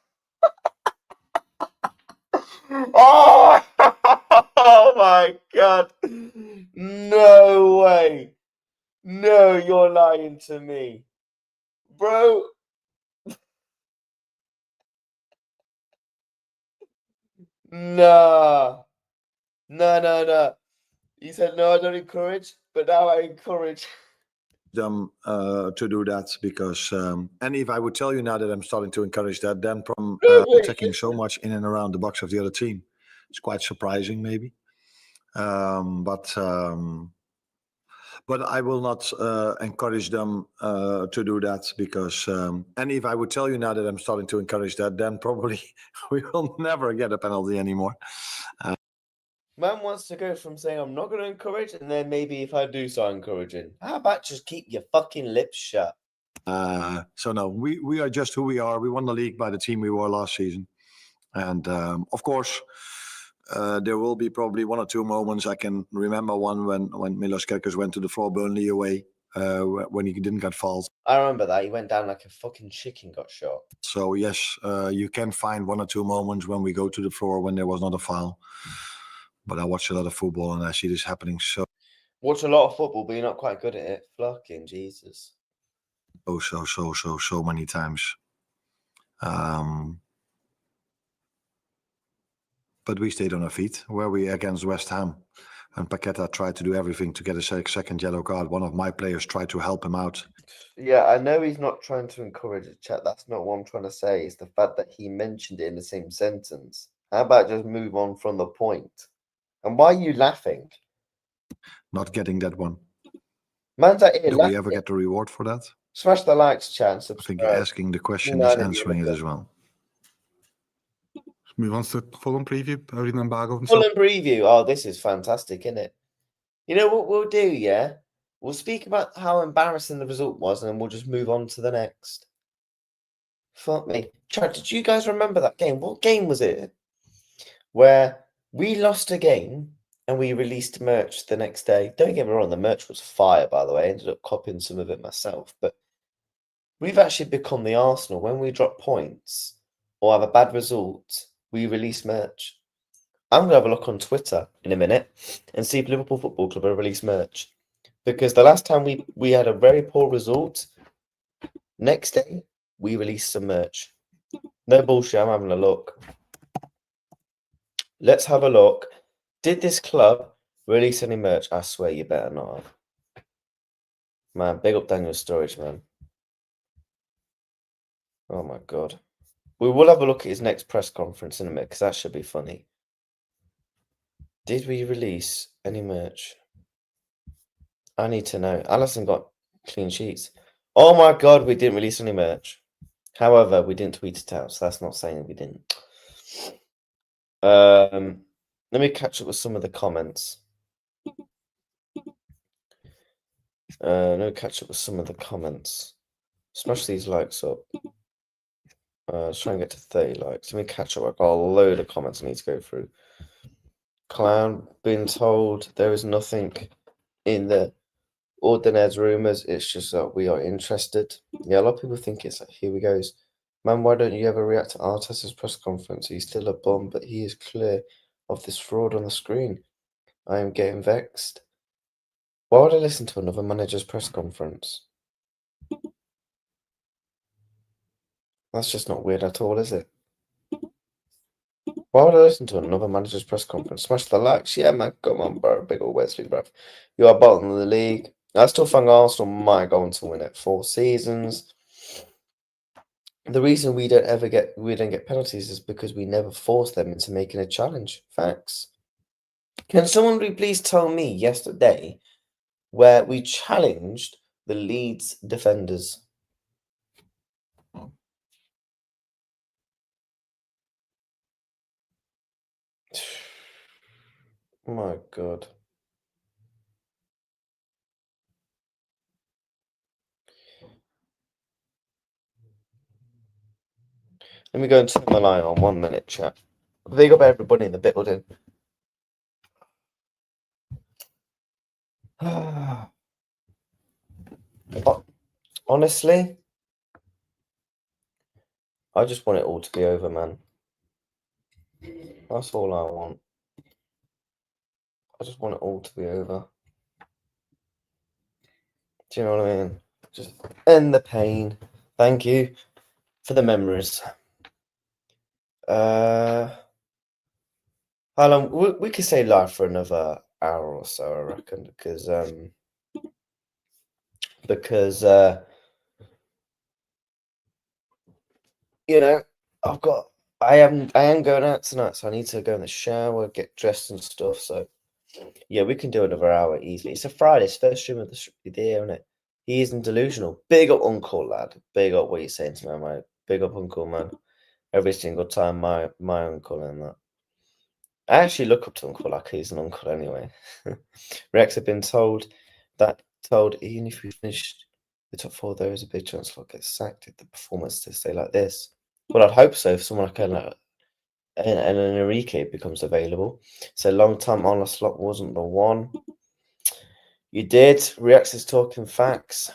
Oh! Oh my god. No way. No, you're lying to me. Bro. Nah. No. You said no, I don't encourage, but now I encourage. them to do that because and if I would tell you now that I'm starting to encourage that, then from attacking so much in and around the box of the other team, it's quite surprising, maybe. But I will not encourage them to do that because and if I would tell you now that I'm starting to encourage that, then probably we will never get a penalty anymore. Man wants to go from saying I'm not going to encourage, and then maybe if I do start encouraging, how about just keep your fucking lips shut? So no, we are just who we are. We won the league by the team we were last season, and of course, there will be probably one or two moments. I can remember one when Milos Kerkers went to the floor, Burnley away, when he didn't get fouled. I remember that. He went down like a fucking chicken got shot. So yes, you can find one or two moments when we go to the floor when there was not a foul. But I watch a lot of football and I see this happening so Watch a lot of football, but you're not quite good at it. Fucking Jesus. so many times. But we stayed on our feet. Where we against West Ham, and Paqueta tried to do everything to get a second yellow card. One of my players tried to help him out. Yeah, I know he's not trying to encourage a chat. That's not what I'm trying to say. It's the fact that he mentioned it in the same sentence. How about just move on from the point? And why are you laughing? Not getting that one. Man's out here Do laughing. we ever get the reward for that? Smash the likes, chat. I Subscribe. think you're asking the question is answering it as well. Move on to the Fulham preview. Everything on Bargo and Fulham preview. Oh, this is fantastic, isn't it? You know what we'll do, yeah? We'll speak about how embarrassing the result was, and then we'll just move on to the next. Fuck me. Chad, did you guys remember that game? What game was it? Where we lost a game and we released merch the next day. Don't get me wrong, the merch was fire, by the way. I ended up copying some of it myself. But we've actually become the Arsenal. When we drop points or have a bad result, we release merch. I'm going to have a look on Twitter in a minute and see if Liverpool Football Club have released merch. Because the last time we had a very poor result, next day, we released some merch. No bullshit, I'm having a look. Let's have a look. Did this club release any merch? I swear you better not have. Man, big up Daniel Sturridge, man. Oh my God. We will have a look at his next press conference in a minute because that should be funny. Did we release any merch? I need to know. Alisson got clean sheets. Oh my God, we didn't release any merch. However, we didn't tweet it out, so that's not saying we didn't. Let me catch up with some of the comments. Smash these likes up. Let's try and get to 30 likes. Let me catch up. I've got a load of comments I need to go through. Clown, been told there is nothing in the Ordinaire's rumours. It's just that we are interested. Yeah, a lot of people think it's like, here we goes. Man, why don't you ever react to Arteta's press conference? He's still a bum, but he is clear of this fraud on the screen. I am getting vexed. Why would I listen to another manager's press conference? That's just not weird at all, is it? Why would I listen to another manager's press conference? Smash the likes. Yeah, man, come on, bro. Big old Wesley, bro. You are bottom of the league. I still think Arsenal might go on to win it 4 seasons. The reason we don't get penalties is because we never force them into making a challenge. Facts. Can someone please tell me yesterday where we challenged the Leeds defenders? My God. Let me go and turn my light on 1 minute, chat. Big up everybody in the building. Honestly, I just want it all to be over, man. That's all I want. I just want it all to be over. Do you know what I mean? Just end the pain. Thank you for the memories. How long? We could stay live for another hour or so, I reckon, because you know, I am going out tonight, so I need to go in the shower, get dressed and stuff. So yeah, we can do another hour easily. It's a Friday, it's first stream of the year, isn't it? He isn't delusional. Big up, Uncle Lad. Big up what you're saying to me, mate. Big up, Uncle, man. Every single time, my uncle and that. I actually look up to Uncle like he's an uncle anyway. Rex have been told even if we finished the top 4, there is a big chance we'll get sacked if the performance to stay like this. Well, I'd hope so. If someone like an Enrique becomes available. So long time on the slot wasn't the one. You did. Rex is talking facts.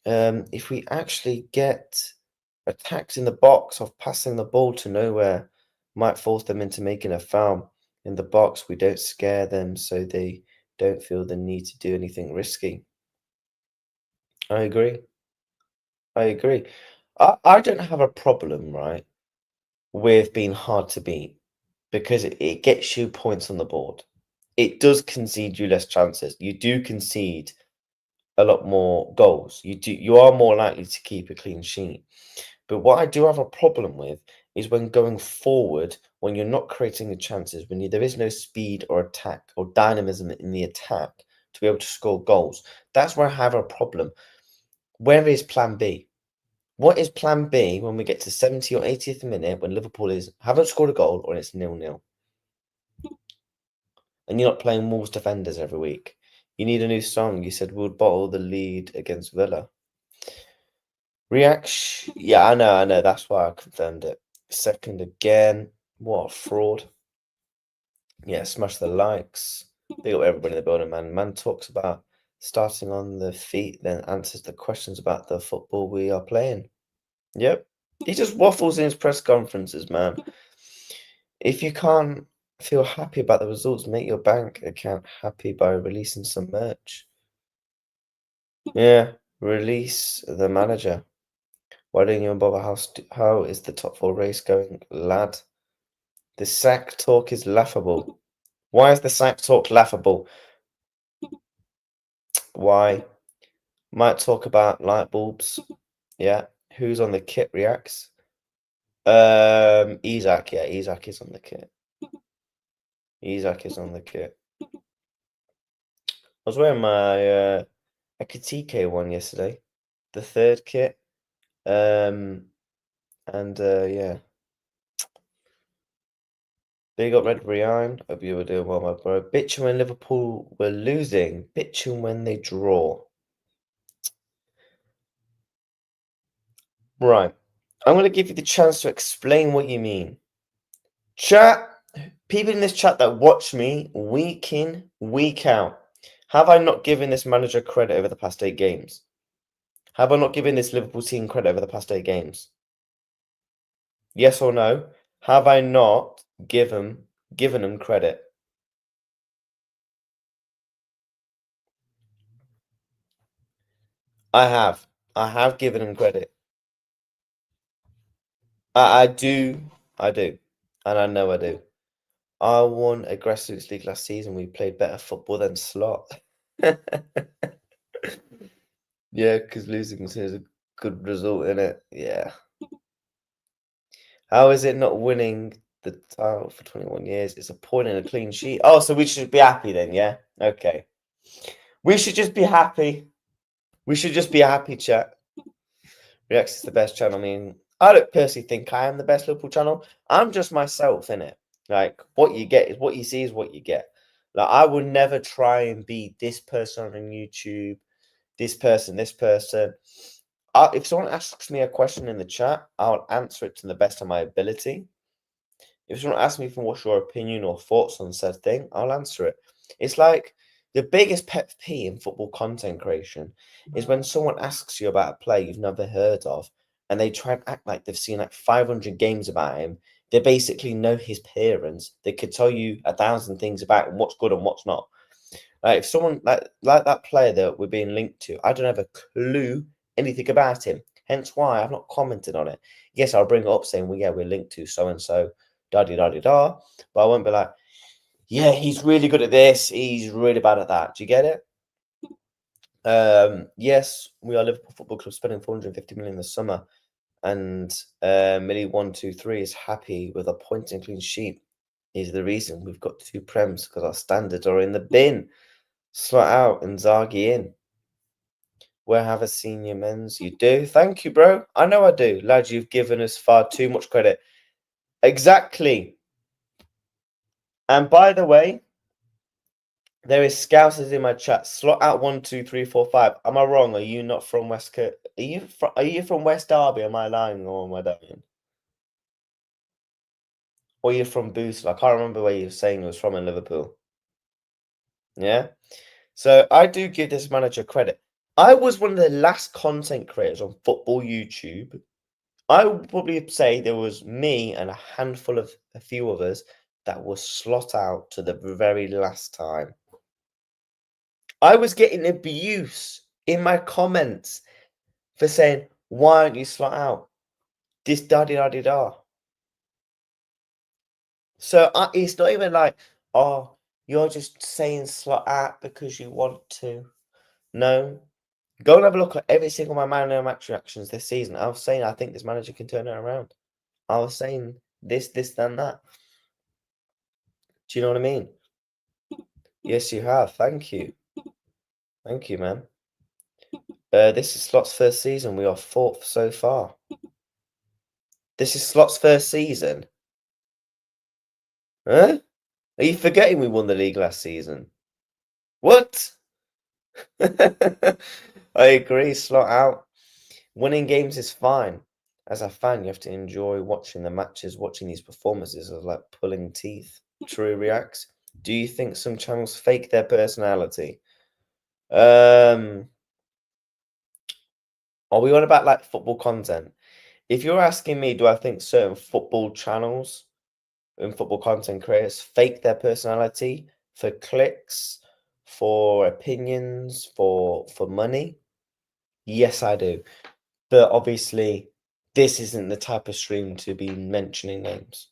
If we actually get attacked in the box of passing the ball to nowhere, might force them into making a foul in the box. We don't scare them so they don't feel the need to do anything risky. I agree. I don't have a problem, right, with being hard to beat because it gets you points on the board. It does concede you less chances. You do concede a lot more goals. You are more likely to keep a clean sheet. But what I do have a problem with is when going forward, when you're not creating the chances, when there is no speed or attack or dynamism in the attack to be able to score goals. That's where I have a problem. Where is plan B? What is plan B when we get to 70 or 80th minute when Liverpool haven't scored a goal or it's 0-0? And you're not playing Wolves defenders every week. You need a new song. You said we'll bottle the lead against Villa. Reaction. Yeah, I know. That's why I confirmed it. Second again. What a fraud. Yeah, smash the likes. Big up everybody in the building, man. Man talks about starting on the feet, then answers the questions about the football we are playing. Yep. He just waffles in his press conferences, man. If you can't feel happy about the results, make your bank account happy by releasing some merch. Yeah, release the manager. Why don't you bother? How is the top 4 race going, lad? The sack talk is laughable. Why is the sack talk laughable? Why? Might talk about light bulbs. Yeah. Who's on the kit reacts? Isaac. Yeah, Isaac is on the kit. Isaac is on the kit. I was wearing my Ekatike one yesterday. The 3rd kit. Yeah. Big up Red Brian. Hope you were doing well, my bro. Bitching when Liverpool were losing. Bitching when they draw. Right. I'm going to give you the chance to explain what you mean. Chat. People in this chat that watch me week in, week out. Have I not given this manager credit over the past 8 games? Have I not given this Liverpool team credit over the past 8 games? Yes or no? Have I not given them credit? I have. I have given them credit. I do. And I know I do. I won a grassroots league last season. We played better football than Slot. Yeah, because losing is a good result, in it. Yeah. How is it not winning the title for 21 years? It's a point and a clean sheet. Oh, so we should be happy then, yeah? Okay. We should just be happy. We should just be happy, chat. Reacts is the best channel. I mean, I don't personally think I am the best Liverpool channel. I'm just myself, innit? Like, what you get is what you see is what you get. Like, I would never try and be this person on YouTube, this person, this person. If someone asks me a question in the chat, I'll answer it to the best of my ability. If someone asks me for what's your opinion or thoughts on said thing, I'll answer it. It's like the biggest pet peeve in football content creation is when someone asks you about a player you've never heard of and they try and act like they've seen like 500 games about him. They basically know his parents. They could tell you 1,000 things about him, what's good and what's not. Like if someone like that player that we're being linked to, I don't have a clue anything about him. Hence why I've not commented on it. Yes, I'll bring it up saying, well, yeah, we're linked to so and so, da da da da da. But I won't be like, yeah, he's really good at this. He's really bad at that. Do you get it? Yes, we are Liverpool Football Club spending 450 million this summer, and Millie 123 is happy with a point and clean sheet. Is the reason we've got 2 prems because our standards are in the bin. Slot out and Zagi in. Where have a senior men's? You do? Thank you, bro. I know I do. Lad, you've given us far too much credit. Exactly. And by the way, there is Scousers in my chat. Slot out 1, 2, 3, 4, 5. Am I wrong? Are you not from West Coast? Are you from West Derby? Am I lying or am I dying? Or you're from Boost? I can't remember where you were saying it was from in Liverpool. Yeah. So I do give this manager credit. I was one of the last content creators on football YouTube. I would probably say there was me and a few others that was slot out to the very last time. I was getting abuse in my comments for saying, why aren't you slot out? This da-di-da-di-da. So it's not even like, oh, you're just saying slot out because you want to. No. Go and have a look at every single my man and match reactions this season. I was saying I think this manager can turn it around. I was saying this, and that. Do you know what I mean? Yes, you have. Thank you. Thank you, man. This is Slot's first season. We are 4th so far. This is Slot's first season. Huh? Are you forgetting we won the league last season? What? I agree. Slot out. Winning games is fine. As a fan, you have to enjoy watching the matches. Watching these performances is like pulling teeth. True reacts. Do you think some channels fake their personality? Are we on about like football content? If you're asking me, do I think certain football channels and football content creators fake their personality for clicks, for opinions, for money? Yes, I do. But obviously, this isn't the type of stream to be mentioning names.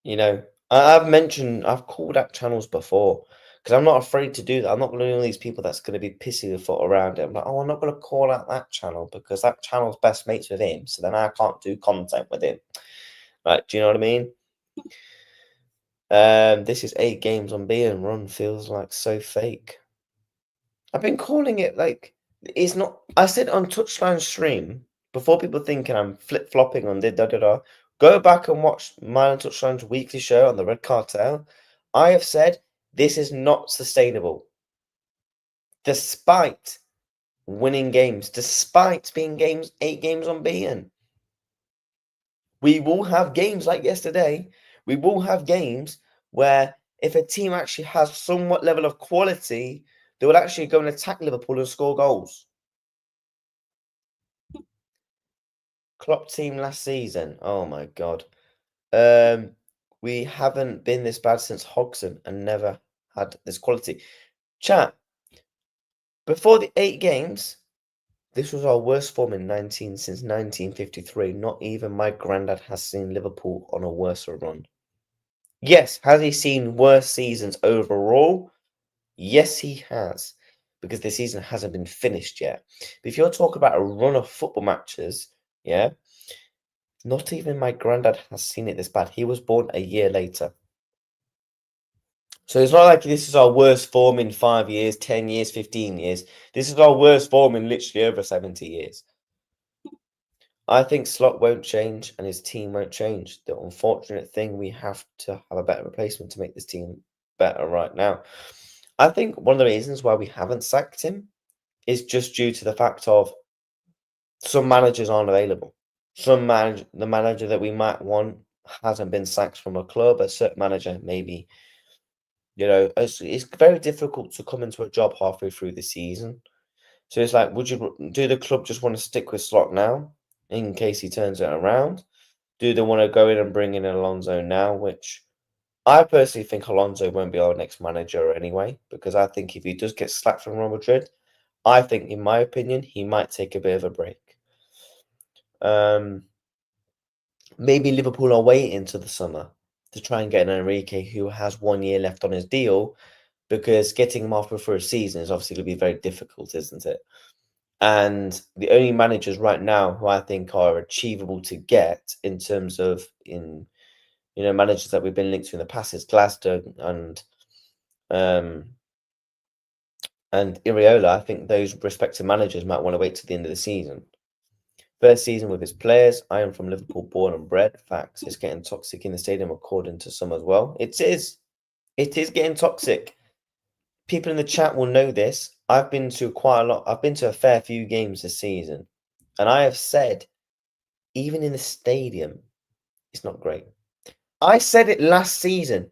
You know, I've called out channels before because I'm not afraid to do that. I'm not one of these people that's going to be pissy the foot around it. I'm like, oh, I'm not going to call out that channel because that channel's best mates with him. So then I can't do content with him. Right? Do you know what I mean? This is 8 games on being run. Feels like so fake. I've been calling it like it's not. I said on Touchline stream before people thinking I'm flip flopping on da. Go back and watch mine and Touchline's weekly show on the Red Cartel. I have said this is not sustainable. Despite winning games, despite being 8 games unbeaten, we will have games like yesterday. We will have games where if a team actually has somewhat level of quality, they will actually go and attack Liverpool and score goals. Klopp team last season. Oh my god. We haven't been this bad since Hodgson and never had this quality. Chat. Before the 8 games, this was our worst form since 1953. Not even my granddad has seen Liverpool on a worse run. Yes, has he seen worse seasons overall? Yes, he has. Because the season hasn't been finished yet. But if you're talking about a run of football matches, yeah, Not even my granddad has seen it this bad. He was born a year later. So it's not like this is our worst form in 5 years, 10 years, 15 years. This is our worst form in literally over 70 years. I think Slot won't change and his team won't change. The unfortunate thing, we have to have a better replacement to make this team better right now. I think one of the reasons why we haven't sacked him is just due to the fact of some managers aren't available. The manager that we might want hasn't been sacked from a club. A certain manager maybe, it's very difficult to come into a job halfway through the season. So it's like, do the club just want to stick with Slot now in case he turns it around? Do they want to go in and bring in Alonso now? Which I personally think Alonso won't be our next manager anyway, because I think if he does get slapped from Real Madrid, I think, in my opinion, he might take a bit of a break. Maybe Liverpool are waiting till the summer to try and get an Enrique who has 1 year left on his deal, because getting him after for a season is obviously going to be very difficult, isn't it? And the only managers right now who I think are achievable to get in terms of managers that we've been linked to in the past is Gladstone and Iriola. I think those respective managers might want to wait till the end of the season. First season with his players. I am from Liverpool, born and bred. Facts. It's getting toxic in the stadium, according to some as well. It is. It is getting toxic. People in the chat will know this. I've been to quite a lot. I've been to a fair few games this season, and I have said, even in the stadium, it's not great. I said it last season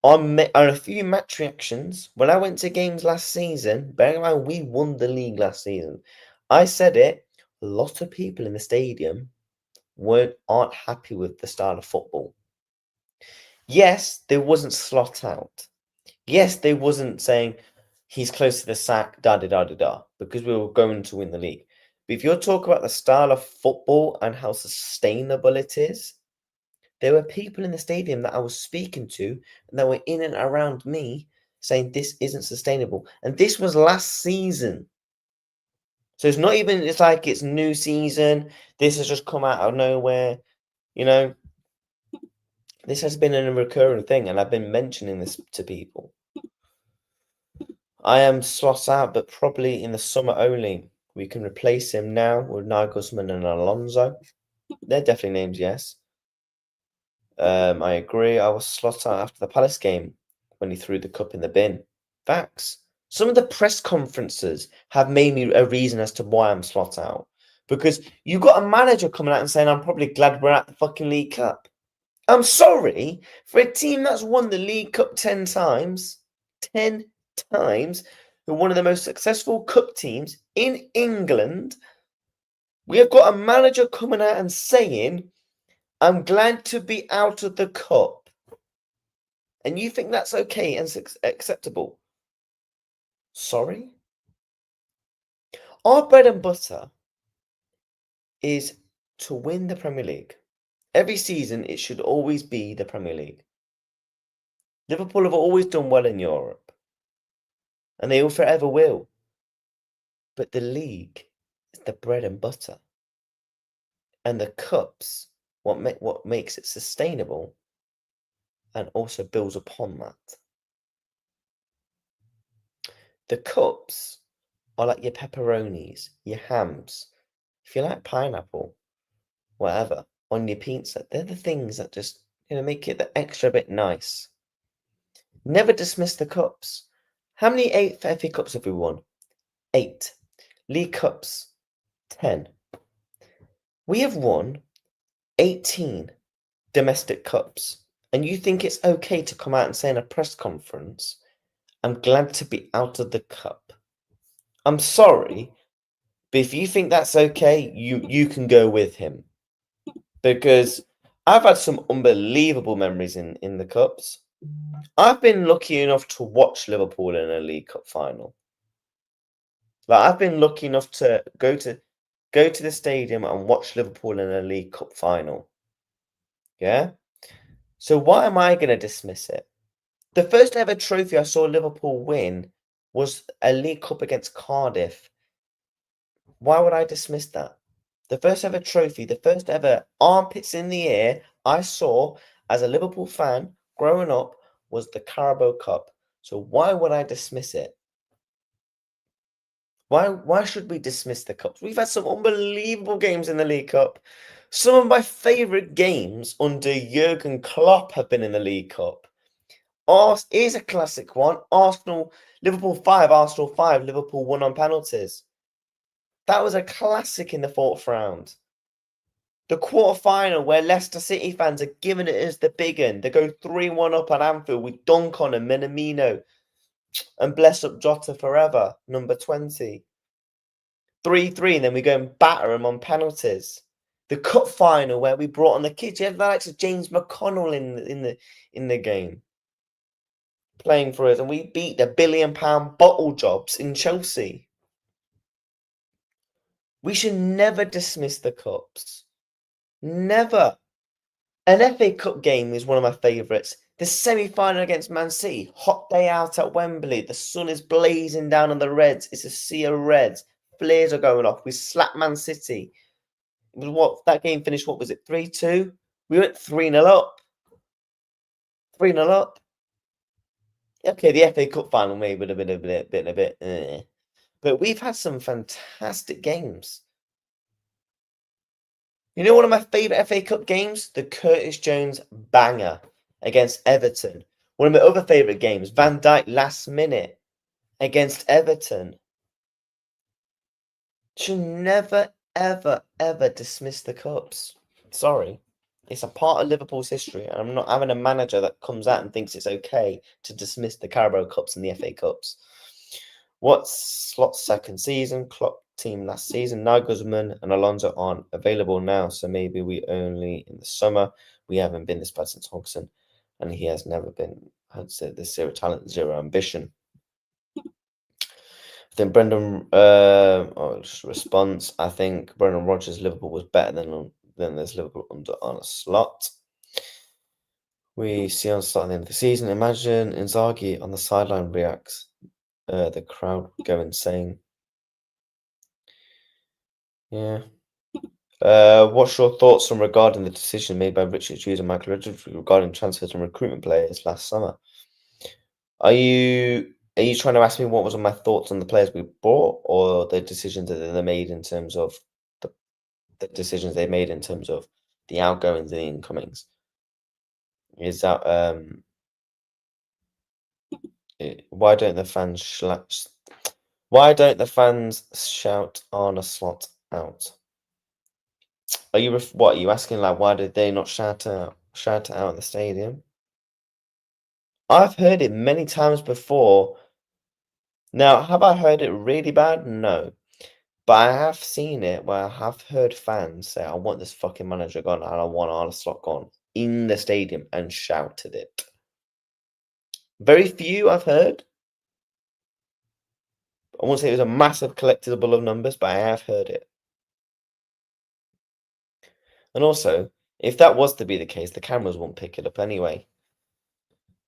on a few match reactions when I went to games last season. Bearing in mind we won the league last season, I said it. A lot of people in the stadium aren't happy with the style of football. Yes, they wasn't Slot out. Yes, they wasn't saying he's close to the sack, da-da-da-da-da, because we were going to win the league. But if you're talking about the style of football and how sustainable it is, there were people in the stadium that I was speaking to and that were in and around me saying this isn't sustainable. And this was last season. So it's not even, it's like it's new season. This has just come out of nowhere. This has been a recurring thing, and I've been mentioning this to people. I am Slot out, but probably in the summer only. We can replace him now with Nagelsmann and Alonso. They're definitely names, yes. I agree. I was Slot out after the Palace game when he threw the cup in the bin. Facts. Some of the press conferences have made me a reason as to why I'm Slot out. Because you've got a manager coming out and saying, I'm probably glad we're at the fucking League Cup. I'm sorry, for a team that's won the League Cup 10 times, who are one of the most successful cup teams in England, we have got a manager coming out and saying, I'm glad to be out of the cup. And you think that's okay and acceptable? Sorry? Our bread and butter is to win the Premier League. Every season, it should always be the Premier League. Liverpool have always done well in Europe, and they all forever will. But the league is the bread and butter. And the cups, what makes it sustainable and also builds upon that. The cups are like your pepperonis, your hams. If you like pineapple, whatever, on your pizza, they're the things that just make it the extra bit nice. Never dismiss the cups. How many FA Cups have we won? 8. League Cups, 10. We have won 18 domestic cups. And you think it's okay to come out and say in a press conference, I'm glad to be out of the cup. I'm sorry, but if you think that's okay, you can go with him. Because I've had some unbelievable memories in the cups. I've been lucky enough to watch Liverpool in a League Cup final. Like, I've been lucky enough to go to the stadium and watch Liverpool in a League Cup final. Yeah? So why am I going to dismiss it? The first ever trophy I saw Liverpool win was a League Cup against Cardiff. Why would I dismiss that? The first ever trophy, the first ever armpits in the air I saw as a Liverpool fan growing up was the Carabao Cup. So why would I dismiss it? Why should we dismiss the cups? We've had some unbelievable games in the League Cup. Some of my favourite games under Jurgen Klopp have been in the League Cup. Here's a classic one. Liverpool 5, Arsenal 5, Liverpool won on penalties. That was a classic in the fourth round. The quarter-final where Leicester City fans are giving it as the big one. They go 3-1 up at Anfield with Dunk on and Minamino. And bless up Jota forever, number 20. 3-3, and then we go and batter them on penalties. The cup final where we brought on the kids. You had the likes of James McConnell in the game, playing for us, and we beat the £1 billion bottle jobs in Chelsea. We should never dismiss the cups. Never. An FA Cup game is one of my favourites. The semi-final against Man City, hot day out at Wembley. The sun is blazing down on the Reds. It's a sea of reds. Flares are going off. We slapped Man City. It was what that game finished. What was it? 3-2. We went 3-0 up. 3-0 up. Okay, the FA Cup final maybe would have been a bit. But we've had some fantastic games. You know, one of my favourite FA Cup games, the Curtis Jones banger against Everton. One of my other favourite games, Van Dijk last minute against Everton. Should never, ever, ever dismiss the cups. Sorry. It's a part of Liverpool's history. And I'm not having a manager that comes out and thinks it's okay to dismiss the Carabao Cups and the FA Cups. What's Slott's second season? Klopp team last season. Nagelsmann and Alonso aren't available now, so maybe we only in the summer. We haven't been this bad since Hodgson, and he has never been. I'd say the zero talent, zero ambition. Then Brendan response. I think Brendan Rodgers' Liverpool was better than this Liverpool under Arne Slot. We see on Slot at the end of the season. Imagine Inzaghi on the sideline reacts. The crowd would go insane. Yeah. What's your thoughts on regarding the decision made by Richard Hughes and Michael Redford regarding transfers and recruitment players last summer? Are you trying to ask me what was on my thoughts on the players we bought, or the decisions that they made in terms of the decisions they made in terms of the outgoings and the incomings? Is that why don't the fans shout Arne Slot out? Are you asking, like, why did they not shout it out in the stadium? I've heard it many times before. Now, have I heard it really bad? No. But I have seen it where I have heard fans say, I want this fucking manager gone and I want Arne Slot gone in the stadium and shouted it. Very few I've heard. I won't say it was a massive collectible of numbers, but I have heard it. And also, if that was to be the case, the cameras won't pick it up anyway.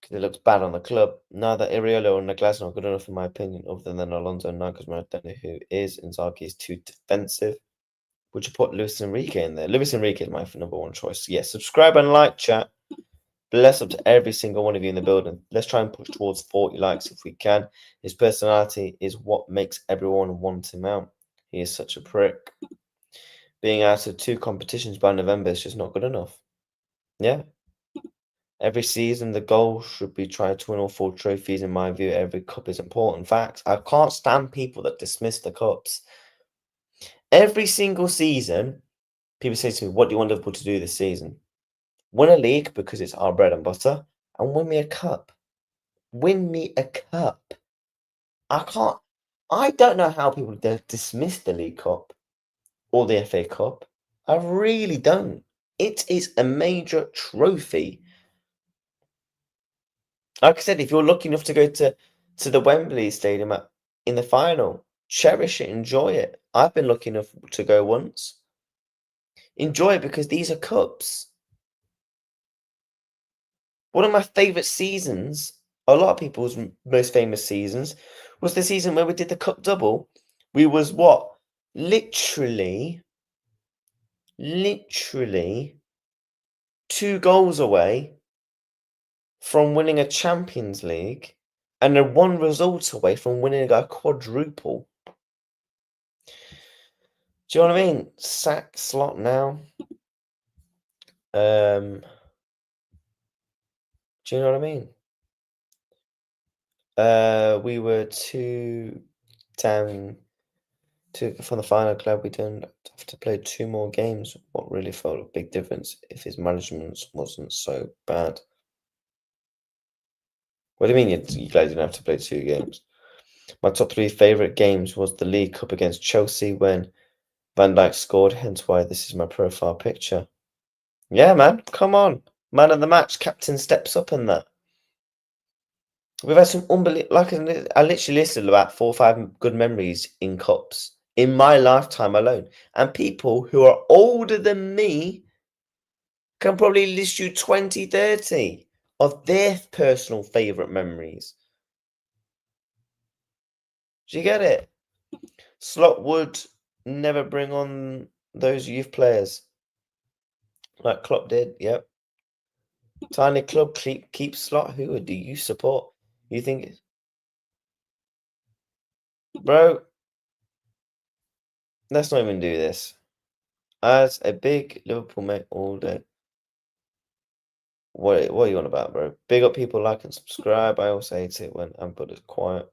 Because it looks bad on the club. Neither Iriolo or Glasner are good enough, in my opinion, other than Alonso and Nagelsmann. I don't know who is. Inzaghi is too defensive. Would you put Luis Enrique in there? Luis Enrique is my number one choice. Yes, subscribe and like, chat. Bless up to every single one of you in the building. Let's try and push towards 40 likes if we can. His personality is what makes everyone want him out. He is such a prick. Being out of 2 competitions by November is just not good enough. Yeah. Every season, the goal should be trying to win all 4 trophies. In my view, every cup is important. Facts. I can't stand people that dismiss the cups. Every single season, people say to me, what do you want Liverpool to do this season? Win a league because it's our bread and butter, and win me a cup. Win me a cup. I don't know how people dismiss the League Cup or the FA Cup. I really don't. It is a major trophy. Like I said, if you're lucky enough to go to the Wembley Stadium in the final, cherish it, enjoy it. I've been lucky enough to go once. Enjoy it because these are cups. One of my favourite seasons, a lot of people's most famous seasons, was the season where we did the cup double. We was what? Literally literally 2 goals away from winning a Champions League and they're 1 result away from winning a quadruple. Do you know what I mean? Sack Slot now. Do you know what I mean? We were 2 down from the final club. We don't have to play 2 more games. What really felt a big difference if his management wasn't so bad. What do you mean you guys didn't have to play 2 games? My top 3 favourite games was the League Cup against Chelsea when Van Dijk scored, hence why this is my profile picture. Yeah, man, come on. Man of the match, captain steps up in that. We've had some unbelievable, like I literally listed about 4 or 5 good memories in cups in my lifetime alone. And people who are older than me can probably list you 20, 30 of their personal favourite memories. Do you get it? Slot would never bring on those youth players like Klopp did. Yep. Tiny club keep Slot. Who do you support? You think, bro? Let's not even do this. As a big Liverpool mate all day. What are you on about, bro? Big up people, like and subscribe. I also hate it when Amput is quiet.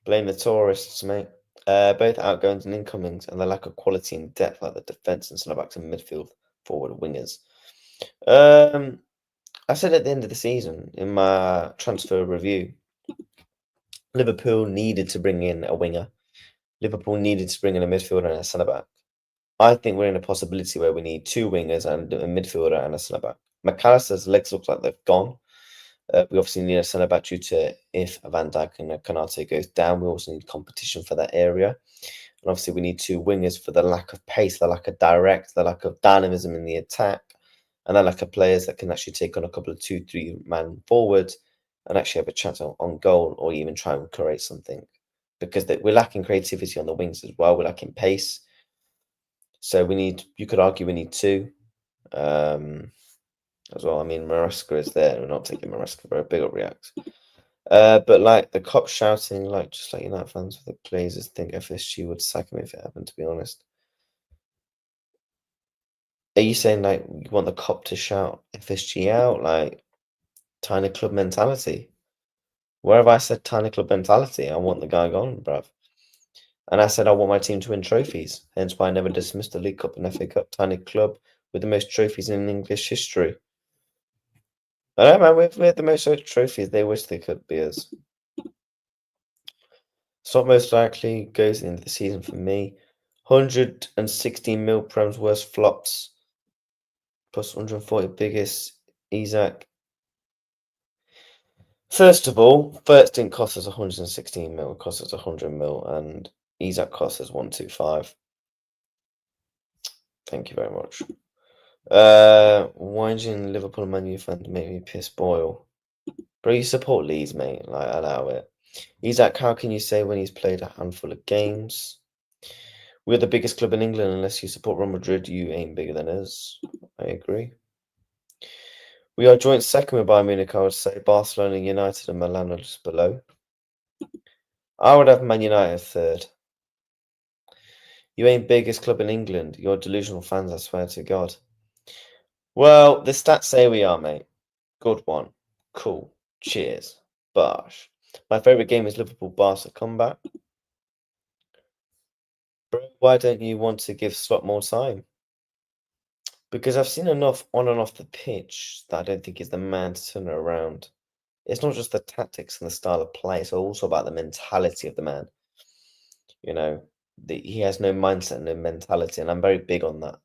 Blame the tourists, mate. Both outgoings and incomings, and the lack of quality and depth, like the defence and centre backs and midfield forward wingers. I said at the end of the season in my transfer review, Liverpool needed to bring in a winger. Liverpool needed to bring in a midfielder and a centre back. I think we're in a possibility where we need 2 wingers and a midfielder and a centre back. McAllister's legs look like they've gone. We obviously need a centre back due to if Van Dijk and Konate goes down. We also need competition for that area. And obviously we need 2 wingers for the lack of pace, the lack of direct, the lack of dynamism in the attack, and the lack of players that can actually take on a couple of 2-3 man forwards and actually have a chance on goal or even try and create something. Because we're lacking creativity on the wings as well. We're lacking pace. So you could argue we need 2 as well. I mean, Maresca is there. We're not taking Maresca, bro. Big up Reacts. But like the cops shouting, like just like United fans with the Glazers think FSG would sack him if it happened, to be honest. Are you saying like you want the cop to shout FSG out, like tiny club mentality? Where have I said tiny club mentality? I want the guy gone, bruv. And I said I want my team to win trophies. Hence why I never dismissed the League Cup and FA Cup. Tiny club with the most trophies in English history. I know, man. We had the most trophies. They wish they could be us. So most likely goes into the season for me. 116 mil Prem's worst flops. Plus 140 biggest. Isaac. First of all, First didn't cost us 116 mil. It cost us 100 mil. And Isaac cost us 125. Thank you very much. Why did Liverpool and Man U fans make me piss boil? Bro, you support Leeds, mate. Like, allow it. Isaac, how can you say when he's played a handful of games? We're the biggest club in England. Unless you support Real Madrid, you ain't bigger than us. I agree. We are joint second with Bayern Munich, I would say. Barcelona, United, and Milan are just below. I would have Man United third. You ain't biggest club in England. You're delusional fans, I swear to God. Well, the stats say we are, mate. Good one. Cool. Cheers. Bosh. My favourite game is Liverpool-Barca comeback. Bro, why don't you want to give Slot more time? Because I've seen enough on and off the pitch that I don't think he's the man to turn it around. It's not just the tactics and the style of play. It's also about the mentality of the man. You know, he has no mindset and no mentality, and I'm very big on that.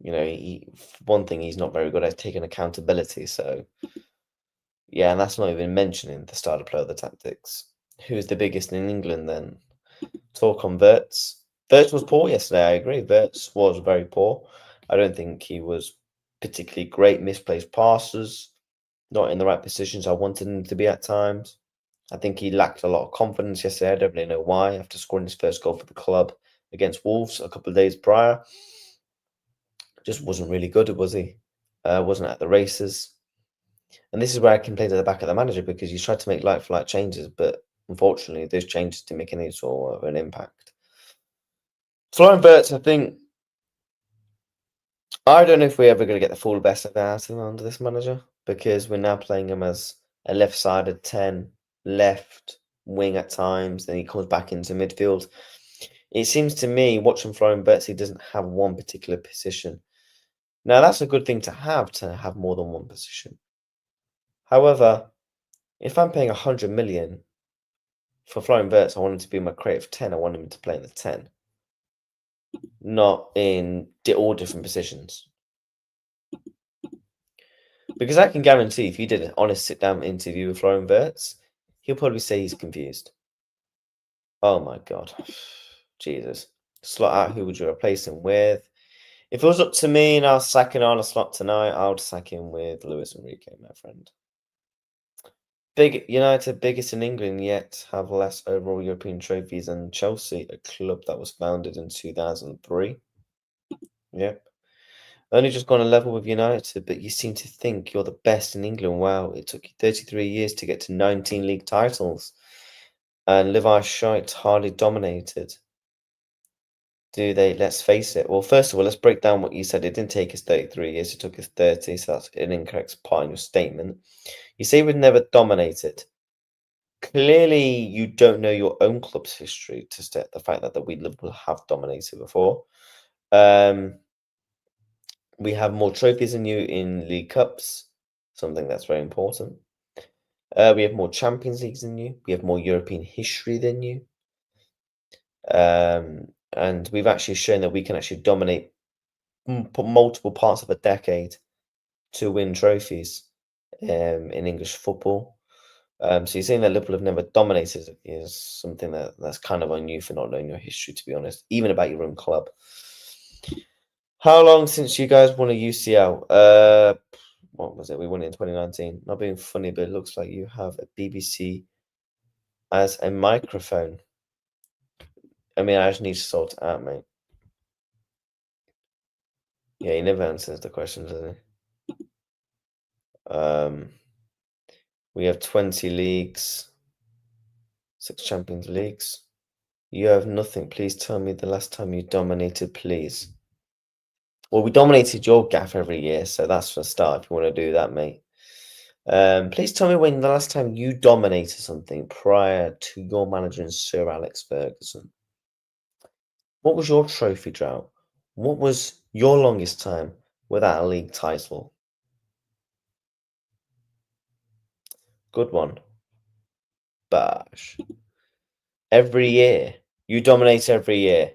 You know, one thing he's not very good at taking accountability. So, yeah, and that's not even mentioning the style of play or the tactics. Who's the biggest in England then? Talk on Wirtz. Wirtz was poor yesterday, I agree. Wirtz was very poor. I don't think he was particularly great. Misplaced passes, not in the right positions I wanted him to be at times. I think he lacked a lot of confidence yesterday. I don't really know why. After scoring his first goal for the club, against Wolves a couple of days prior. Just wasn't really good, was he? Wasn't at the races. And this is where I complained at the back of the manager, because you tried to make like-for-like changes, but unfortunately, those changes didn't make any sort of an impact. Florian Wirtz, I don't know if we're ever going to get the full best of him under this manager, because we're now playing him as a left-sided 10, left wing at times, then he comes back into midfield. It seems to me, watching Florian Wirtz, he doesn't have one particular position. Now, that's a good thing to have more than one position. However, if I'm paying 100 million for Florian Wirtz, I want him to be my creative 10. I want him to play in the 10, not in all different positions. Because I can guarantee, if you did an honest sit-down interview with Florian Wirtz, he'll probably say he's confused. Oh my God. Jesus. Slot out, who would you replace him with? If it was up to me and I was sacking on a slot tonight, I would sack him with Luis Enrique, my friend. Big United, biggest in England, yet have less overall European trophies than Chelsea, a club that was founded in 2003. Yep. Only just gone a level with United, but you seem to think you're the best in England. Wow, it took you 33 years to get to 19 league titles. And Levi Shite hardly dominated. Do they? Let's face it. Well, first of all, let's break down what you said. It didn't take us 33 years. It took us 30. So that's an incorrect part in your statement. You say we've never dominated. Clearly, you don't know your own club's history to state the fact that we Liverpool have dominated before. We have more trophies than you in League Cups, something that's very important. We have more Champions Leagues than you. We have more European history than you. And we've actually shown that we can actually dominate multiple parts of a decade to win trophies in English football. So you're saying that Liverpool have never dominated is something that's kind of on you for not knowing your history, to be honest, even about your own club. How long since you guys won a UCL? What was it? We won it in 2019. Not being funny, but it looks like you have a BBC as a microphone. I mean, I just need to sort it out, mate. Yeah, he never answers the questions, does he? We have 20 leagues, 6 Champions Leagues. You have nothing. Please tell me the last time you dominated, please. Well, we dominated your gaff every year, so that's for a start if you want to do that, mate. Please tell me when the last time you dominated something prior to your manager and Sir Alex Ferguson. What was your trophy drought? What was your longest time without a league title? Good one. Bash. Every year. You dominate every year.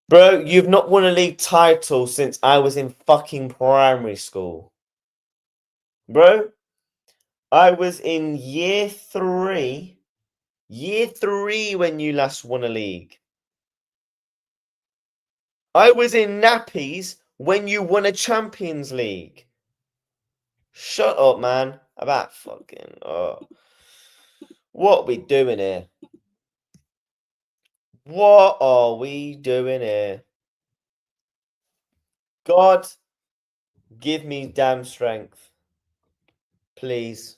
Bro, you've not won a league title since I was in fucking primary school. Bro, I was in year 3. Year 3 when you last won a league. I was in nappies when you won a Champions League. Shut up, man. About fucking... Oh. What are we doing here? What are we doing here? God, give me damn strength. Please.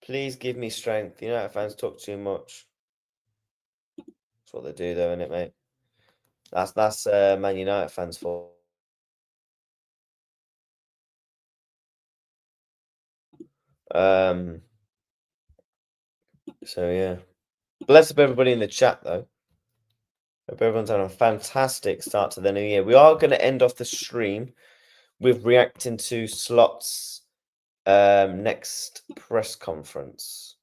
Please give me strength. You know how fans talk too much. That's what they do, though, isn't it, mate? That's Man United fans' fault. So yeah. Bless up everybody in the chat, though. Hope everyone's having a fantastic start to the new year. We are going to end off the stream with reacting to Slot's next press conference.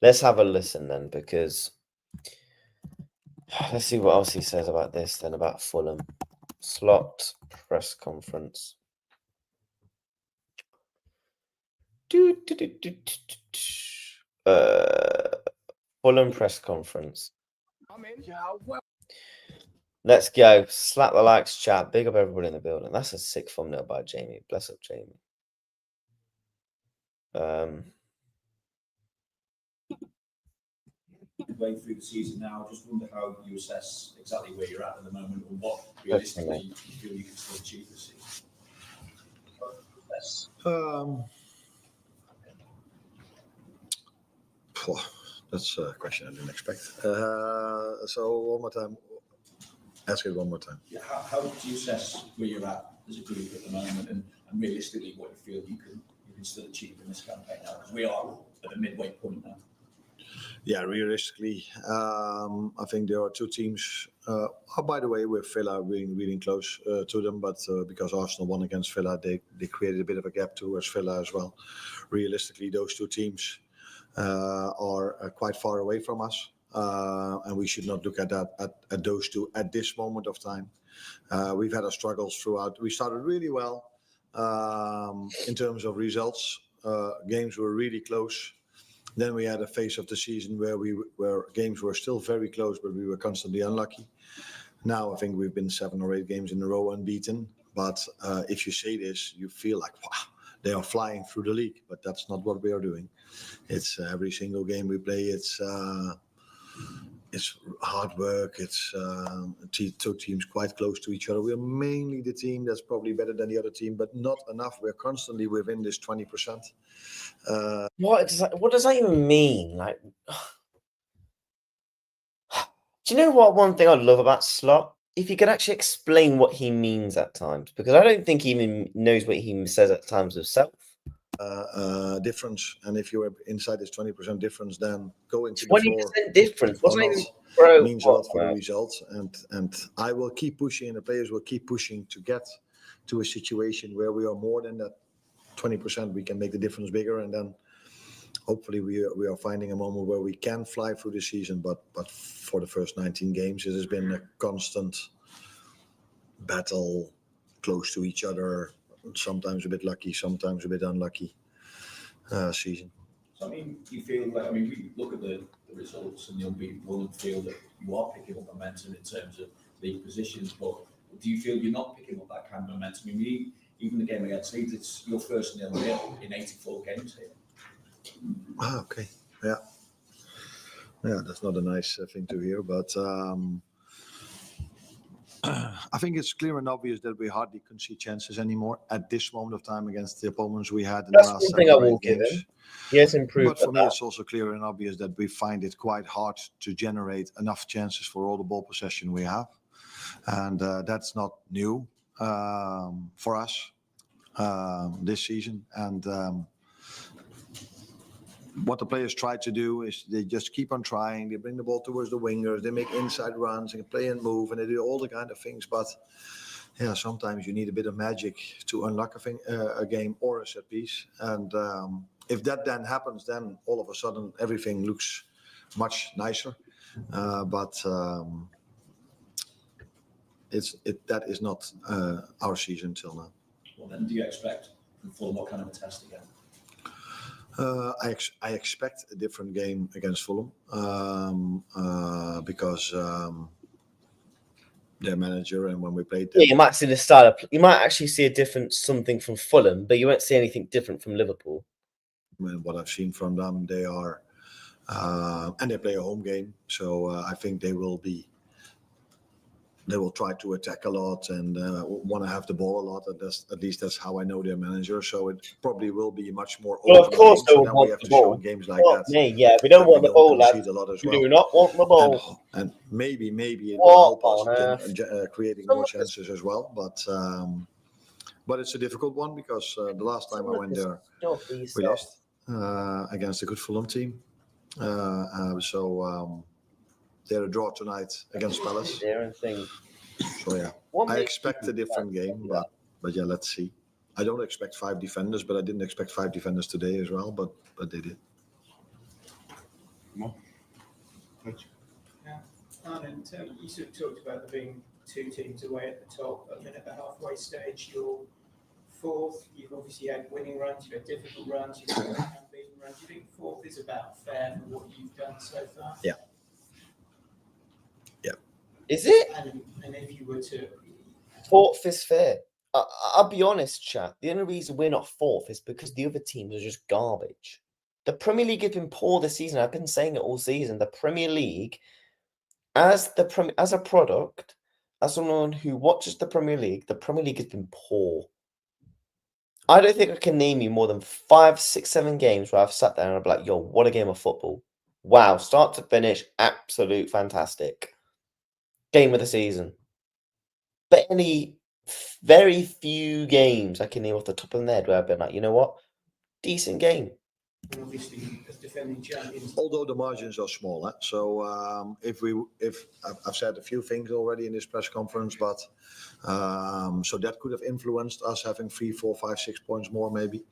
Let's have a listen then, because let's see what else he says about this then, about Fulham. Slot press conference. Fulham press conference. Let's go. Slap the likes, chat. Big up everybody in the building. That's a sick thumbnail by Jamie. Bless up, Jamie. midway through the season now. I just wonder how you assess exactly where you're at the moment, and what realistically you feel you can still achieve this season. That's a question I didn't expect. So one more time. Ask it one more time. Yeah, how do you assess where you're at as a group at the moment, and realistically what you feel you can still achieve in this campaign now? Because we are at the midway point now. Yeah, realistically, I think there are two teams. By the way, with Villa being really close to them, but because Arsenal won against Villa, they created a bit of a gap towards Villa as well. Realistically, those two teams are quite far away from us, and we should not look at that at those two at this moment of time. We've had our struggles throughout. We started really well in terms of results. Games were really close. Then we had a phase of the season where games were still very close, but we were constantly unlucky. Now I think we've been 7 or 8 games in a row unbeaten. But if you say this, you feel like, wow, they are flying through the league. But that's not what we are doing. It's every single game we play. It's hard work. It's two teams quite close to each other. We're mainly the team that's probably better than the other team, but not enough. We're constantly within this 20%. What does that even mean? Like, do you know what? One thing I love about Slot, if he could actually explain what he means at times, because I don't think he even knows what he says at times himself. Difference, and if you're inside this 20% difference, then going to the 20% difference. floor means a lot for the results. And I will keep pushing, and the players will keep pushing to get to a situation where we are more than that 20%. We can make the difference bigger, and then hopefully we are finding a moment where we can fly through the season. But for the first 19 games, it has been a constant battle, close to each other. Sometimes a bit lucky, sometimes a bit unlucky season. So, I mean, do you feel like, we look at the results and the unbeaten run and feel that you are picking up momentum in terms of league positions, but do you feel you're not picking up that kind of momentum? I mean, even the game against Leeds, it's your first 0-0 in 84 games here. Okay. Yeah, that's not a nice thing to hear, but I think it's clear and obvious that we hardly concede chances anymore at this moment of time against the opponents we had in the last 7 or 8 games. Yes, improved. But for me, it's also clear and obvious that we find it quite hard to generate enough chances for all the ball possession we have, and that's not new for us this season. And what the players try to do is they just keep on trying. They bring the ball towards the wingers. They make inside runs and play and move, and they do all the kind of things. But yeah, sometimes you need a bit of magic to unlock a game or a set piece. And if that then happens, then all of a sudden everything looks much nicer. But that is not our season till now. Well, then do you expect from Fulham what kind of a test again? I expect a different game against Fulham because their manager, and when we played them, you might see the style. You might actually see a different something from Fulham, but you won't see anything different from Liverpool. What I've seen from them, they are and they play a home game, so I think they will try to attack a lot and want to have the ball a lot. At least that's how I know their manager. So it probably will be much more. Well, of course, they so will want we have the to ball. show in games like that. Yeah, we don't want the ball, lads. A lot as We well. do not want the ball. And maybe it will help us creating more chances as well. But it's a difficult one because the last time I went there, we lost against a good Fulham team. They're a draw tonight against Palace. So yeah, I expect a different game, but yeah, let's see. I don't expect 5 defenders, but I didn't expect 5 defenders today as well, but they did. Yeah, Arne, you sort of talked about there being 2 teams away at the top, and then at the halfway stage, you're 4th. You've obviously had winning runs, you've had difficult runs, you've had unbeaten runs. Do you think 4th is about fair for what you've done so far? Yeah. Is it? And if you were to... 4th is fair. I'll be honest, chat. The only reason we're not 4th is because the other teams are just garbage. The Premier League has been poor this season. I've been saying it all season. The Premier League, as a product, as someone who watches the Premier League has been poor. I don't think I can name you more than 5, 6, 7 games where I've sat there and I'm like, yo, what a game of football. Wow, start to finish, absolute fantastic. Game of the season. But very few games I can name off the top of my head where I've been like, you know what? Decent game. And obviously, as defending champions, Although the margins are small, so if I've said a few things already in this press conference, but so that could have influenced us having 3, 4, 5, 6 points more maybe,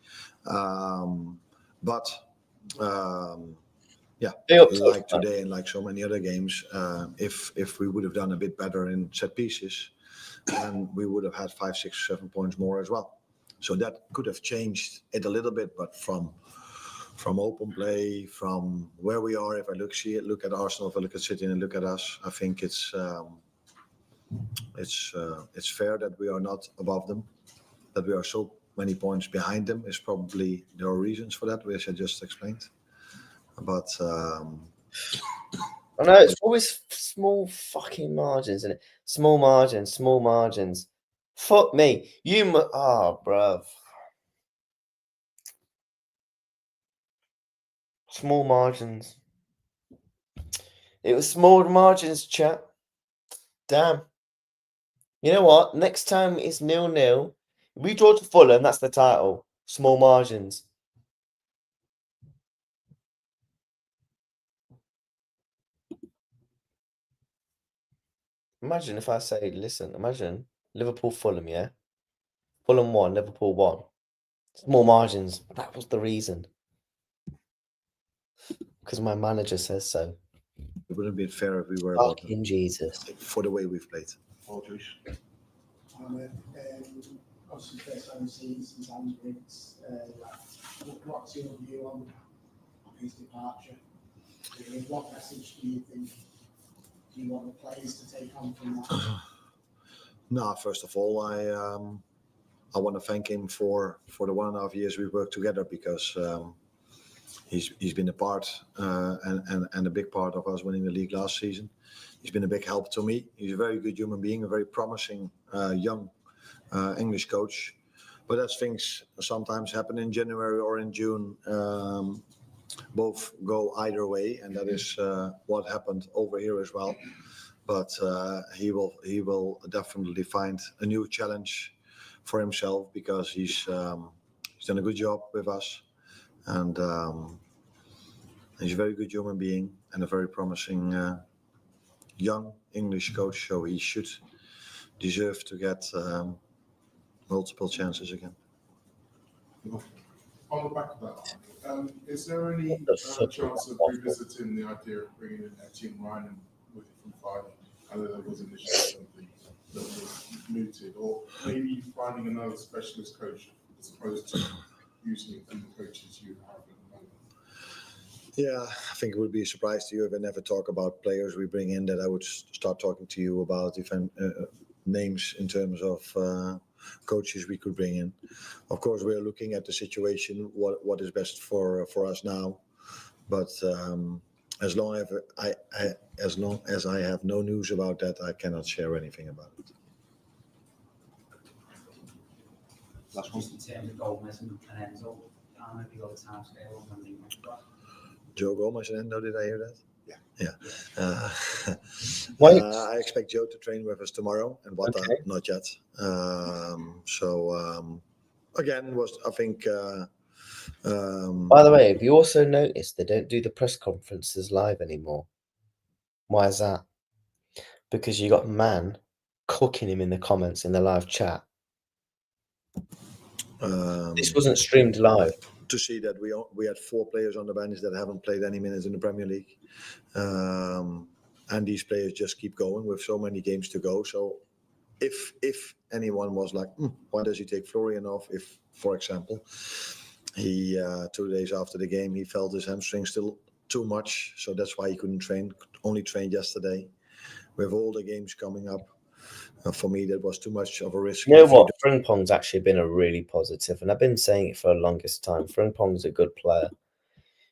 but yeah, like today and like so many other games, if we would have done a bit better in set pieces, then we would have had 5, 6, 7 points more as well. So that could have changed it a little bit, but from open play, from where we are, if I look at Arsenal, if I look at City and look at us, I think it's fair that we are not above them, that we are so many points behind them. Is probably there are reasons for that, which I just explained. But I know it's always small fucking margins, isn't it? Small margins. Fuck me, bruv. Small margins. It was small margins, chat. Damn. You know what? Next time it's 0-0. If we draw to Fulham, that's the title. Small margins. Imagine if I say, listen, imagine Liverpool Fulham, yeah? Fulham 1, Liverpool 1. Small margins. That was the reason. Because my manager says so. it wouldn't be fair if we were Fucking Jesus. for the way we've played. Obviously, first time since Andy Briggs left. What's your view on his departure? What message do you want the players to take on from that? No, first of all, I want to thank him for the 1.5 years we worked together, because he's been a part and a big part of us winning the league last season. He's been a big help to me. He's a very good human being, a very promising young English coach. But as things sometimes happen in January or in June, both go either way, and that is what happened over here as well. But he will definitely find a new challenge for himself, because he's done a good job with us, and he's a very good human being and a very promising young English coach. So he should deserve to get multiple chances again. On the back of that, is there any chance of revisiting the idea of bringing in Etienne Ryan with it from 5? I know there was initially something that was mooted, or maybe finding another specialist coach as opposed to using the coaches you have at the moment? Yeah, I think it would be a surprise to you if I never talk about players we bring in, that I would start talking to you about names in terms of coaches we could bring in. Of course, we're looking at the situation, what is best for us now. But as long as I have no news about that, I cannot share anything about it. Just in terms of Gomez and Enzo, Arne, have you got a time scale on when they went back? Joe Gomez and Endo, did I hear that? Yeah. I expect Joe to train with us tomorrow, and Wata not yet. Again, I think. By the way, have you also noticed they don't do the press conferences live anymore? Why is that? Because you got Man cooking him in the comments in the live chat. This wasn't streamed live. To see that we had 4 players on the bench that haven't played any minutes in the Premier League, and these players just keep going with so many games to go. So if anyone was like, why does he take Florian off? If, for example, he 2 days after the game he felt his hamstring still too much, so that's why he couldn't train. Only trained yesterday. With all the games coming up, for me that was too much of a risk. You know what? Frimpong's actually been a really positive, and I've been saying it for the longest time. Frimpong's a good player.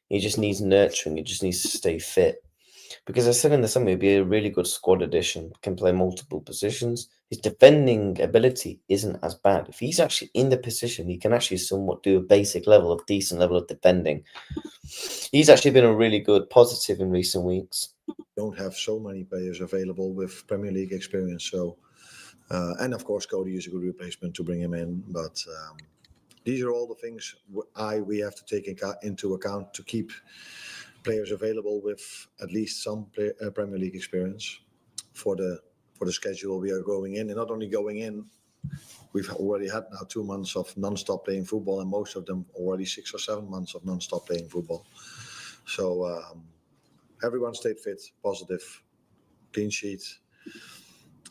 He just needs nurturing. He just needs to stay fit. Because I said in the summer, he'd be a really good squad addition, can play multiple positions. His defending ability isn't as bad. If he's actually in the position, he can actually somewhat do a basic level of decent level of defending. He's actually been a really good positive in recent weeks. Don't have so many players available with Premier League experience. So, and of course, Cody is a good replacement to bring him in. But these are all the things we have to take into account to keep players available with at least some Premier League experience for the schedule we are going in. And not only going in, we've already had now 2 months of non-stop playing football, and most of them already 6 or 7 months of non-stop playing football. So everyone stayed fit, positive, clean sheet.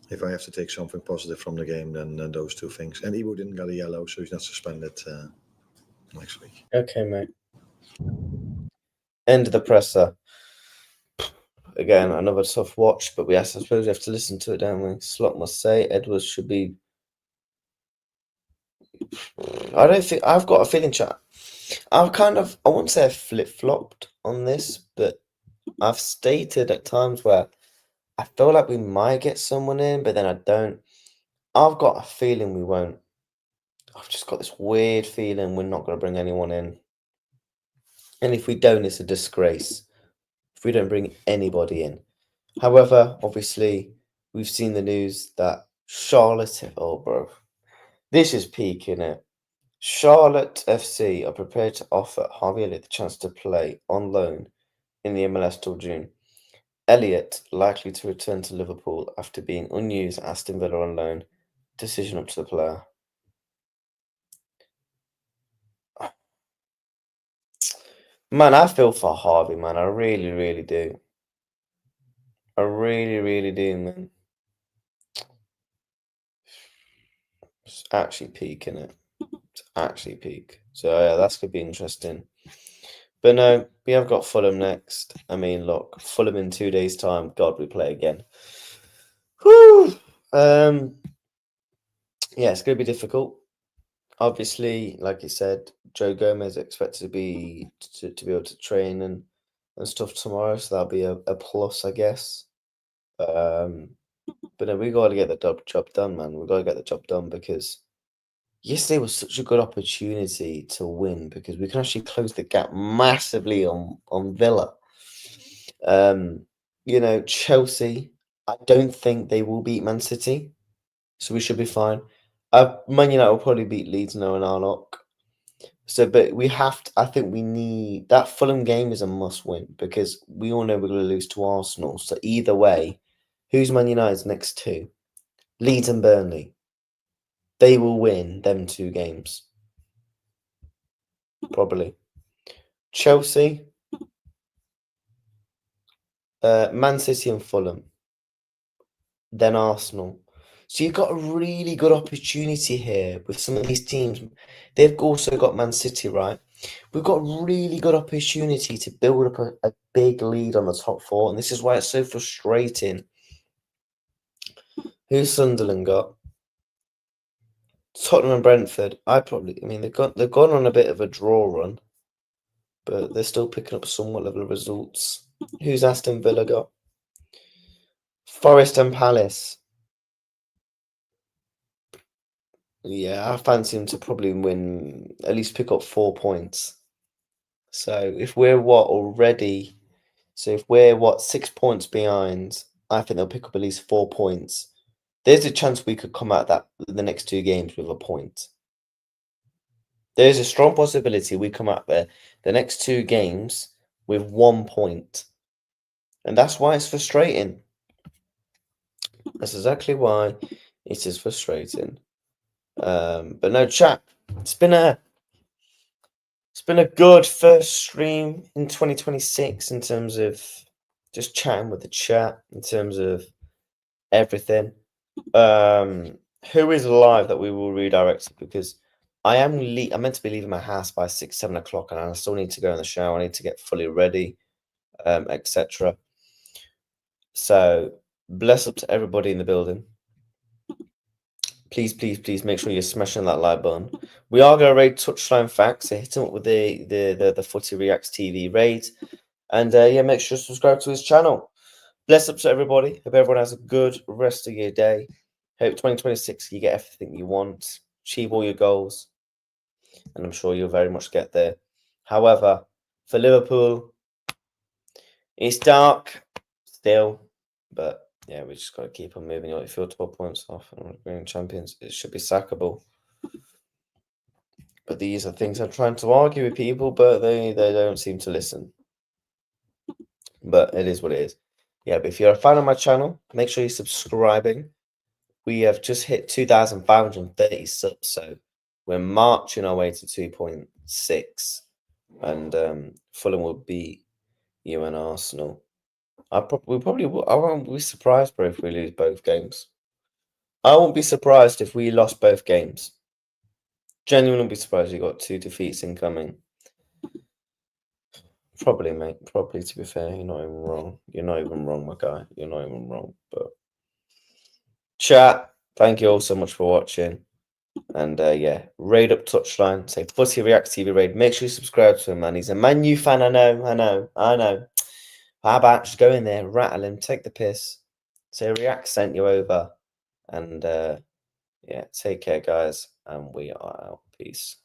If I have to take something positive from the game, then those two things. And Ibu didn't get a yellow, so he's not suspended next week. Okay, mate. End of the presser. Again, another tough watch, but I suppose we have to listen to it, don't we? Slot must say Edwards should be. I don't think I've got a feeling, chat. I won't say I flip-flopped on this, but I've stated at times where I feel like we might get someone in, but then I don't. I've got a feeling we won't. I've just got this weird feeling we're not going to bring anyone in. And if we don't, it's a disgrace. If we don't bring anybody in. However, obviously, we've seen the news that Charlotte... Oh, bro. This is peak, innit? Charlotte FC are prepared to offer Harvey Elliott the chance to play on loan in the MLS till June. Elliott likely to return to Liverpool after being unused at Aston Villa on loan. Decision up to the player. Man, I feel for Harvey, man. I really, really do. I really, really do, man. It's actually peak, innit? It's actually peak. So, yeah, that's going to be interesting. But no, we have got Fulham next. I mean, look, Fulham in 2 days' time. God, we play again. Whew! Yeah, it's going to be difficult. Obviously, like you said, Joe Gomez is expected to be able to train and stuff tomorrow, so that'll be a plus, I guess. But no, we got to get the job done, man. We got to get the job done because yesterday was such a good opportunity to win because we can actually close the gap massively on Villa. You know, Chelsea, I don't think they will beat Man City, so we should be fine. Man United will probably beat Leeds, no, and Arnock. So, but we have to, I think we need that Fulham game is a must win because we all know we're going to lose to Arsenal. So either way, who's Man United's next two? Leeds and Burnley. They will win them 2 games. Probably. Chelsea, Man City and Fulham. Then Arsenal. So you've got a really good opportunity here with some of these teams. They've also got Man City, right? We've got a really good opportunity to build up a big lead on the top 4, and this is why it's so frustrating. Who's Sunderland got? Tottenham and Brentford. I mean, they've gone on a bit of a draw run, but they're still picking up somewhat level of results. Who's Aston Villa got? Forest and Palace. Yeah, I fancy him to probably win, at least pick up 4 points. So if we're already 6 points behind, I think they'll pick up at least 4 points. There's a chance we could come out the next 2 games with a point. There's a strong possibility we come out there the next 2 games with 1 point. And that's why it's frustrating. That's exactly why it is frustrating. But no, chat. It's been a good first stream in 2026 in terms of just chatting with the chat, in terms of everything. Who is live that we will redirect because I'm meant to be leaving my house by 6-7 o'clock, and I still need to go in the shower. I need to get fully ready, etc. So bless up to everybody in the building. please, please, please make sure you're smashing that like button. We are going to raid Touchline Facts. So hit him up with the Footy Reacts TV raid. And yeah, make sure to subscribe to his channel. Bless up to everybody. Hope everyone has a good rest of your day. Hope 2026 you get everything you want. Achieve all your goals. And I'm sure you'll very much get there. However, for Liverpool, it's dark still. But yeah, we just got to keep on moving. If you're 12 points off and we're being champions, it should be sackable. But these are things I'm trying to argue with people, but they don't seem to listen. But it is what it is. Yeah, but if you're a fan of my channel, make sure you're subscribing. We have just hit 2,530 subs, so we're marching our way to 2.6. And Fulham will beat you and Arsenal. I won't be surprised, bro, if we lose both games. I won't be surprised if we lost both games. Genuinely won't be surprised you got 2 defeats incoming. Probably, mate. Probably, to be fair. You're not even wrong. You're not even wrong, my guy. You're not even wrong. But chat, thank you all so much for watching. And yeah, raid up Touchline. Say Footy Reacts TV raid. Make sure you subscribe to him, man. He's a Man U fan. I know. How about just go in there, rattle him, take the piss. Say React sent you over. And yeah, take care, guys. And we are out. Peace.